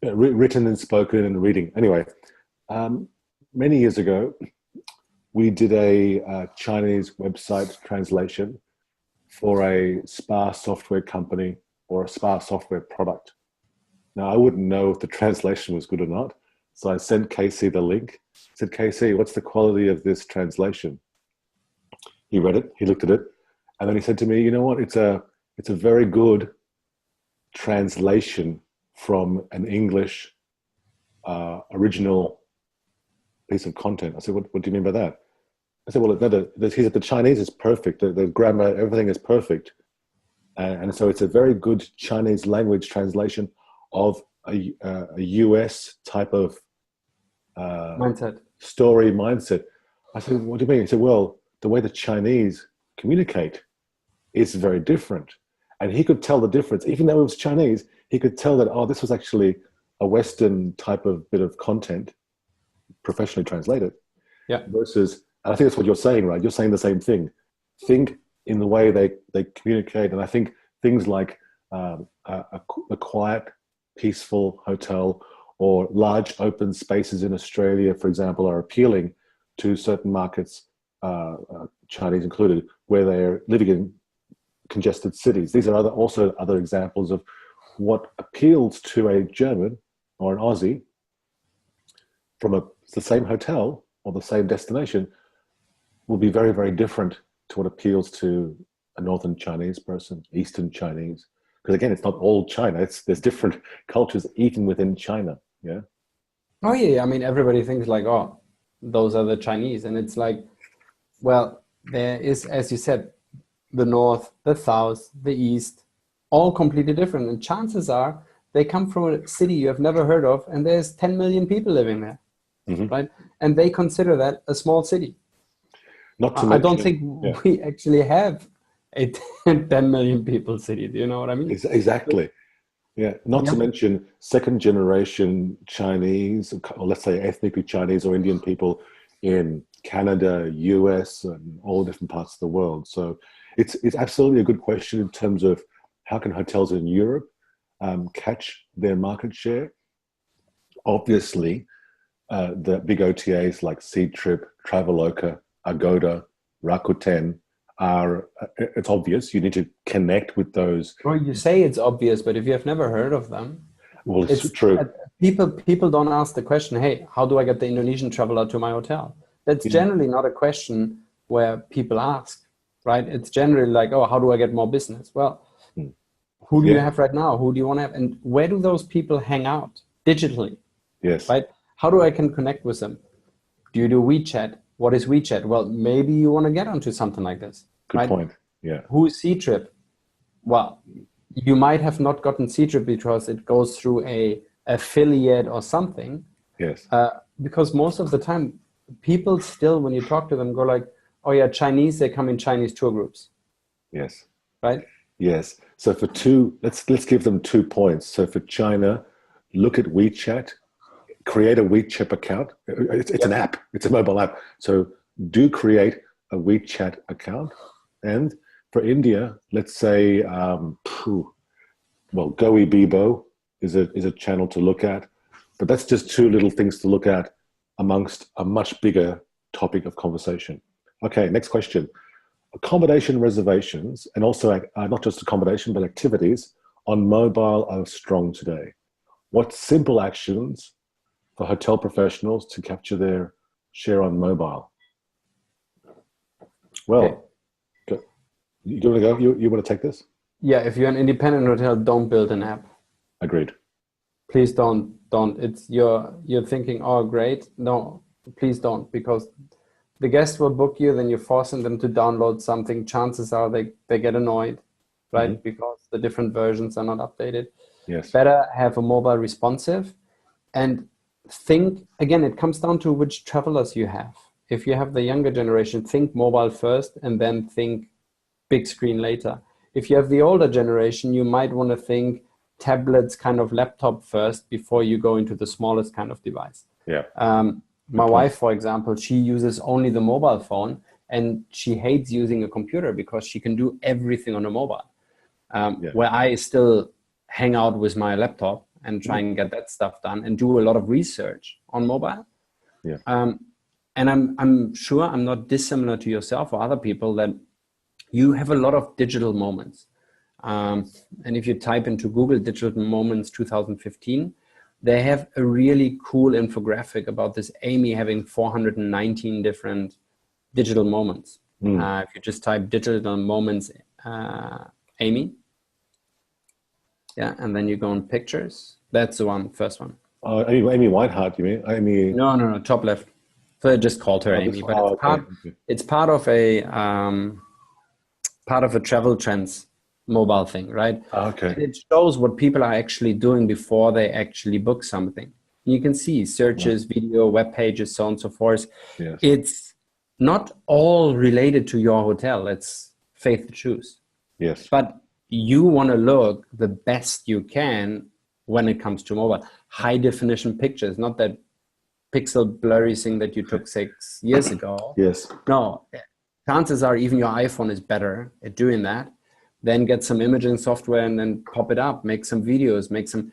written and spoken and reading. Anyway, many years ago, we did a Chinese website translation, for a spa software company or a spa software product. Now, I wouldn't know if the translation was good or not. So I sent Casey the link. I said, Casey, what's the quality of this translation? He read it, he looked at it, and then he said to me, you know what, it's a very good translation from an English original piece of content. I said, what do you mean by that? I said, well, he said the Chinese is perfect. The grammar, everything is perfect. And so it's a very good Chinese language translation of a US type of story mindset. I said, what do you mean? He said, well, the way the Chinese communicate is very different. And he could tell the difference. Even though it was Chinese, he could tell that, oh, this was actually a Western type of bit of content, professionally translated. Yeah. Versus, and I think that's what you're saying, right? You're saying the same thing. Think in the way they communicate. And I think things like a quiet, peaceful hotel or large open spaces in Australia, for example, are appealing to certain markets, Chinese included, where they're living in congested cities. These are also other examples of what appeals to a German or an Aussie from the same hotel or the same destination will be very, very different to what appeals to a Northern Chinese person, Eastern Chinese. Because again, it's not all China. There's different cultures even within China. Yeah. Oh yeah. I mean, everybody thinks like, oh, those are the Chinese, and it's like, well, there is, as you said, the North, the South, the East, all completely different. And chances are they come from a city you have never heard of, and there's 10 million people living there, right? And they consider that a small city. Not to I mention, don't think we actually have a 10 million people city. Do you know what I mean? Exactly. Yeah. Not to mention second generation Chinese, or let's say ethnically Chinese or Indian people in Canada, US, and all different parts of the world. So it's absolutely a good question in terms of how can hotels in Europe catch their market share. Obviously, the big OTAs like Ctrip, Traveloka, Agoda, Rakuten it's obvious. You need to connect with those. Well, you say it's obvious, but if you have never heard of them, well, it's true. People don't ask the question, hey, how do I get the Indonesian traveler to my hotel? That's generally not a question where people ask, right? It's generally like, oh, how do I get more business? Well, who do you have right now? Who do you want to have? And where do those people hang out digitally? Yes. Right? How do I can connect with them? Do you do WeChat? What is WeChat? Well, maybe you want to get onto something like this. Good point. Yeah. Who is Ctrip? Well, you might have not gotten Ctrip because it goes through a affiliate or something. Yes. Because most of the time, people still, when you talk to them, go like, oh yeah, Chinese, they come in Chinese tour groups. Yes. Right? Yes. So for let's give them 2 points. So for China, look at WeChat, create a WeChat account. It's an app. It's a mobile app. So do create a WeChat account. And for India, let's say, GoEbibo is a channel to look at. But that's just 2 little things to look at amongst a much bigger topic of conversation. Okay, next question. Accommodation reservations, and also not just accommodation, but activities on mobile are strong today. What simple actions for hotel professionals to capture their share on mobile? Well, okay. You want to go? You want to take this? Yeah, if you're an independent hotel, don't build an app. Agreed. Please don't. It's you're thinking, oh great. No, please don't, because the guest will book you, then you're forcing them to download something. Chances are they get annoyed, right? Because the different versions are not updated. Yes. Better have a mobile responsive, and think, again, it comes down to which travelers you have. If you have the younger generation, think mobile first and then think big screen later. If you have the older generation, you might want to think tablets, kind of laptop first before you go into the smallest kind of device. Yeah. My wife, for example, she uses only the mobile phone, and she hates using a computer because she can do everything on a mobile. Where I still hang out with my laptop and try and get that stuff done and do a lot of research on mobile. Yeah. And I'm sure I'm not dissimilar to yourself or other people, that you have a lot of digital moments. And if you type into Google digital moments 2015, they have a really cool infographic about this Amy having 419 different digital moments. If you just type digital moments Amy, yeah, and then you go on pictures. That's the one, first one. Amy Whiteheart, you mean? Amy? No, top left. So I just called her Amy, but it's part of a travel trends mobile thing, right? Okay. And it shows what people are actually doing before they actually book something. You can see searches, video, web pages, so on and so forth. Yes. It's not all related to your hotel. It's faith to choose. Yes. But you want to look the best you can when it comes to mobile. High definition pictures, not that pixel blurry thing that you took 6 years ago. Yes. No, chances are even your iPhone is better at doing that. Then get some imaging software and then pop it up, make some videos, make some...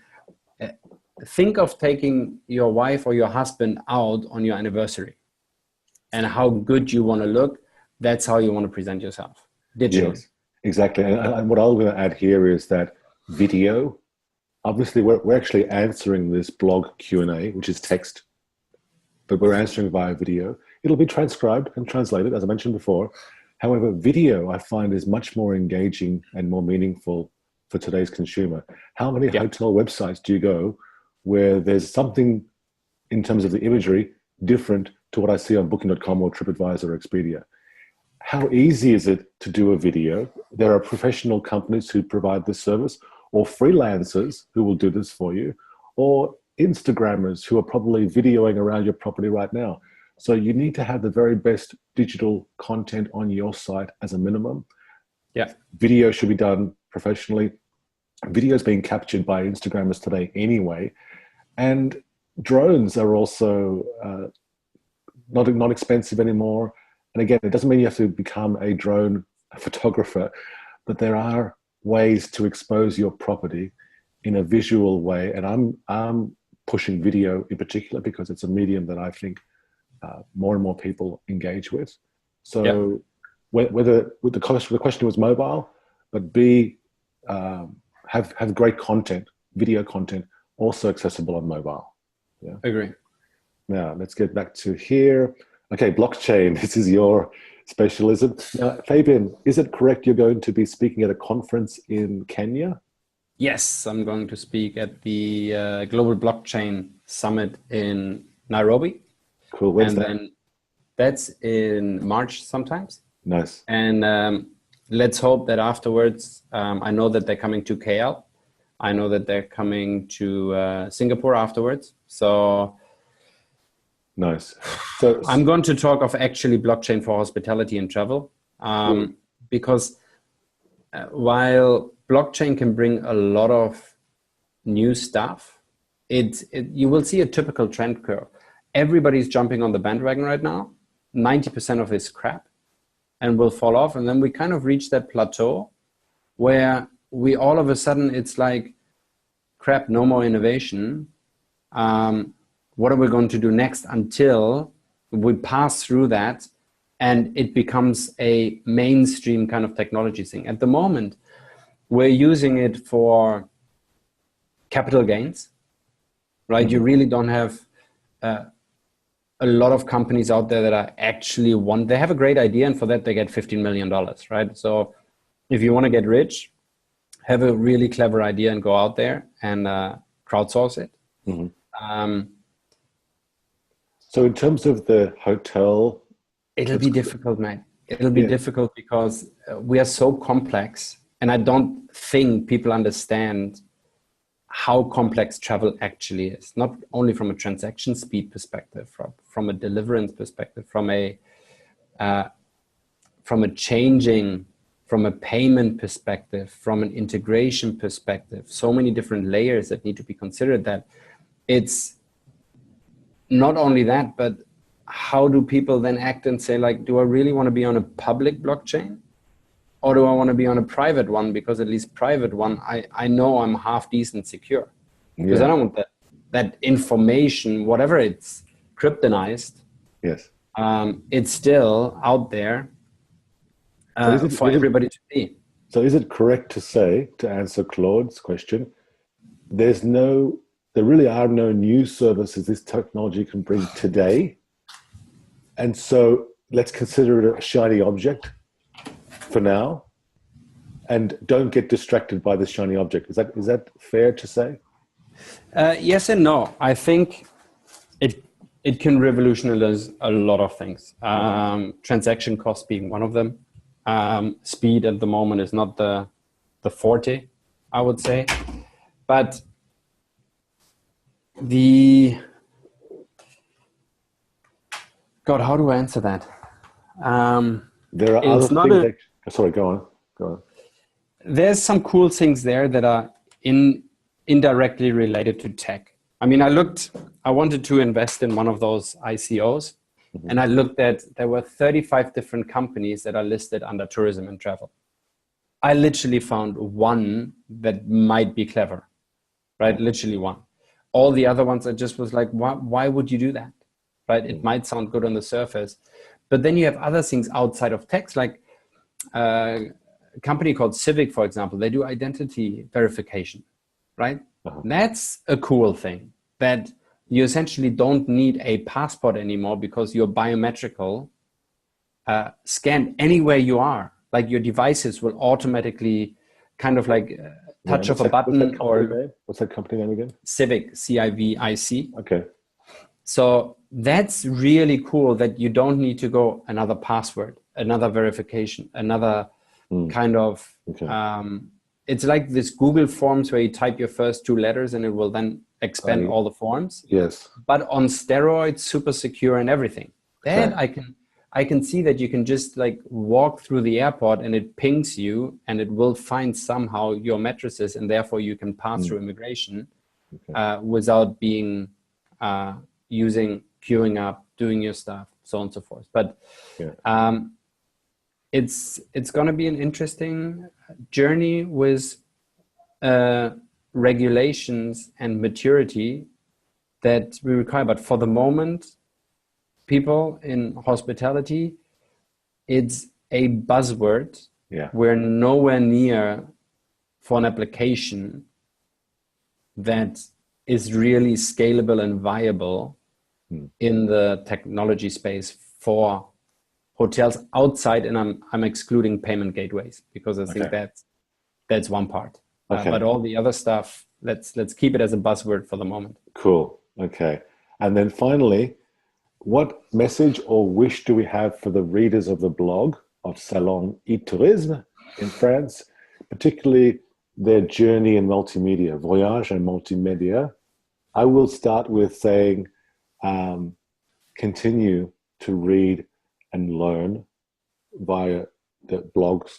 think of taking your wife or your husband out on your anniversary and how good you want to look. That's how you want to present yourself digitally. Yes, exactly. And what I'm going to add here is that video, obviously we're actually answering this blog Q&A, which is text, but we're answering via video. It'll be transcribed and translated, as I mentioned before. However, video, I find, is much more engaging and more meaningful for today's consumer. How many hotel websites do you go where there's something in terms of the imagery different to what I see on Booking.com or TripAdvisor or Expedia? How easy is it to do a video? There are professional companies who provide this service, or freelancers who will do this for you, or Instagrammers who are probably videoing around your property right now. So you need to have the very best digital content on your site as a minimum. Yeah. Video should be done professionally. Video is being captured by Instagrammers today anyway. And drones are also not expensive anymore. And again, it doesn't mean you have to become a drone photographer, but there are ways to expose your property in a visual way. And I'm pushing video in particular because it's a medium that I think more and more people engage with. So whether the question was mobile, but B, have great content, video content, also accessible on mobile. Yeah, agree. Now let's get back to here. Okay, blockchain. This is your specialism. Now, Fabian, is it correct you're going to be speaking at a conference in Kenya? Yes, I'm going to speak at the Global Blockchain Summit in Nairobi. Cool. When's and that? Then that's in March sometimes. Nice. And let's hope that afterwards, I know that they're coming to KL. I know that they're coming to Singapore afterwards. So nice. So I'm going to talk of actually blockchain for hospitality and travel, because while blockchain can bring a lot of new stuff, you will see a typical trend curve. Everybody's jumping on the bandwagon right now. 90% of it is crap and will fall off. And then we kind of reach that plateau where we all of a sudden, it's like, crap, no more innovation. What are we going to do next until we pass through that and it becomes a mainstream kind of technology thing? At the moment, we're using it for capital gains, right? You really don't have a lot of companies out there that are actually they have a great idea, and for that they get $15 million, right? So if you want to get rich, have a really clever idea and go out there and crowdsource it. So in terms of the hotel, it'll be difficult, mate. It'll be difficult because we are so complex, and I don't think people understand how complex travel actually is, not only from a transaction speed perspective, from a deliverance perspective, from a payment perspective, from an integration perspective, so many different layers that need to be considered, that it's not only that, but how do people then act and say, like, do I really want to be on a public blockchain? Or do I want to be on a private one? Because at least private one, I know I'm half decent secure. Because I don't want that information, whatever it's kryptonized, yes, it's still out there. for everybody to see. So is it correct to say, to answer Claude's question, there really are no new services this technology can bring today, and so let's consider it a shiny object for now, and don't get distracted by the shiny object. Is that fair to say? Yes and no. I think it can revolutionize a lot of things. Transaction cost being one of them. Speed at the moment is not the forte, I would say. But God, how do I answer that? There are other things sorry, go on. There's some cool things there that are indirectly related to tech. I mean, I wanted to invest in one of those ICOs, and I looked at, there were 35 different companies that are listed under tourism and travel. I literally found one that might be clever, right? Literally one. All the other ones, I just was like, why would you do that? Right? It might sound good on the surface, but then you have other things outside of tech, like a company called Civic, for example. They do identity verification, right? That's a cool thing, that you essentially don't need a passport anymore because you're biometrical scanned anywhere you are. Like your devices will automatically kind of like touch of a button. What's that company name again? Civic, C-I-V-I-C. Okay. So that's really cool that you don't need to go another password, another verification, another kind of, it's like this Google Forms where you type your first two letters and it will then expand all the forms. Yes. But on steroids, super secure and everything. That I can see that you can just like walk through the airport and it pings you and it will find somehow your mattresses, and therefore you can pass through immigration without being queuing up, doing your stuff, so on and so forth. But it's going to be an interesting journey with regulations and maturity that we require. But for the moment, people in hospitality, it's a buzzword. We're nowhere near for an application that is really scalable and viable in the technology space for hotels outside, and I'm excluding payment gateways because I think that's one part. But all the other stuff, let's keep it as a buzzword for the moment. Cool. Okay. And then finally, what message or wish do we have for the readers of the blog of Salon et Tourisme in France, particularly their journey in multimedia, Voyage and multimédia? I will start with saying, continue to read and learn via the blogs.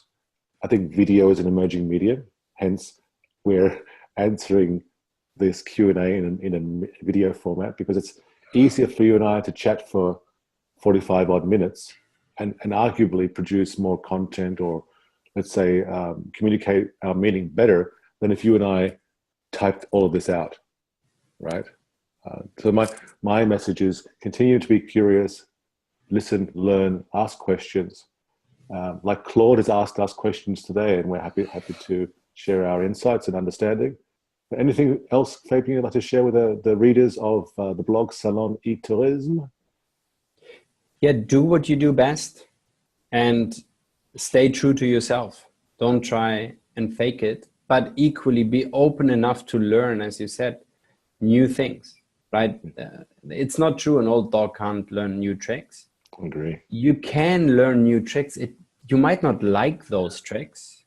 I think video is an emerging medium, hence we're answering this Q&A in a video format because it's easier for you and I to chat for 45 odd minutes and arguably produce more content, or let's say communicate our meaning better than if you and I typed all of this out, right? So my message is continue to be curious, listen, learn, ask questions. Like Claude has asked us questions today, and we're happy to share our insights and understanding. Anything else, Fabian, you'd like to share with the readers of the blog Salon et Tourisme? Yeah, do what you do best and stay true to yourself. Don't try and fake it, but equally be open enough to learn, as you said, new things, right? It's not true an old dog can't learn new tricks. I agree. You can learn new tricks. You might not like those tricks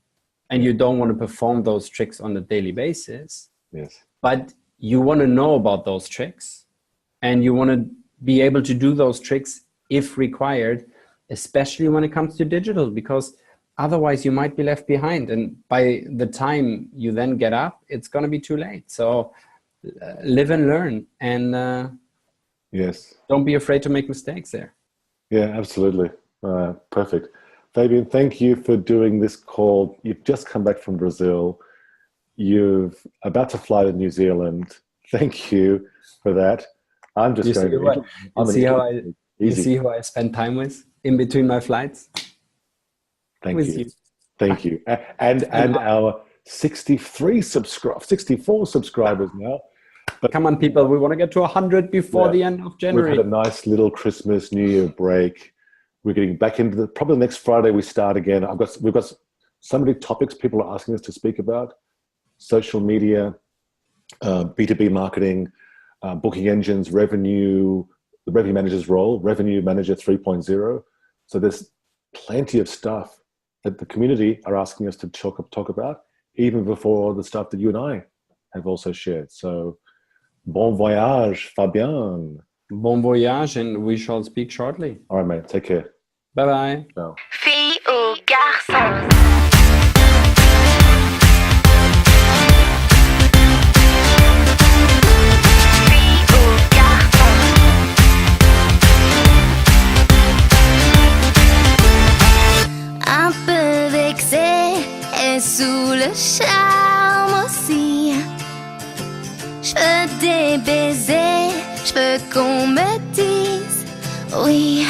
and you don't want to perform those tricks on a daily basis. Yes. But you want to know about those tricks and you want to be able to do those tricks if required, especially when it comes to digital, because otherwise you might be left behind. And by the time you then get up, it's going to be too late. So live and learn, and yes, don't be afraid to make mistakes there. Yeah, absolutely. Perfect. Fabian, thank you for doing this call. You've just come back from Brazil. You're about to fly to New Zealand. Thank you for that. I'm just going to... You see who I spend time with in between my flights? Thank with you. Thank you. And our 64 subscribers now. But come on, people, we want to get to 100 before the end of January. We've had a nice little Christmas, New Year break. We're getting back into probably next Friday we start again. We've got so many topics people are asking us to speak about: social media, B2B marketing, booking engines, revenue, the revenue manager's role, revenue manager 3.0. So there's plenty of stuff that the community are asking us to talk about, even before the stuff that you and I have also shared. So bon voyage, Fabian. Bon voyage, and we shall speak shortly. All right, mate. Take care. Bye-bye. Ciao. Filles ou garçons. Un peu vexée et sous le charme aussi. Je veux des baisers, je veux qu'on me dise oui.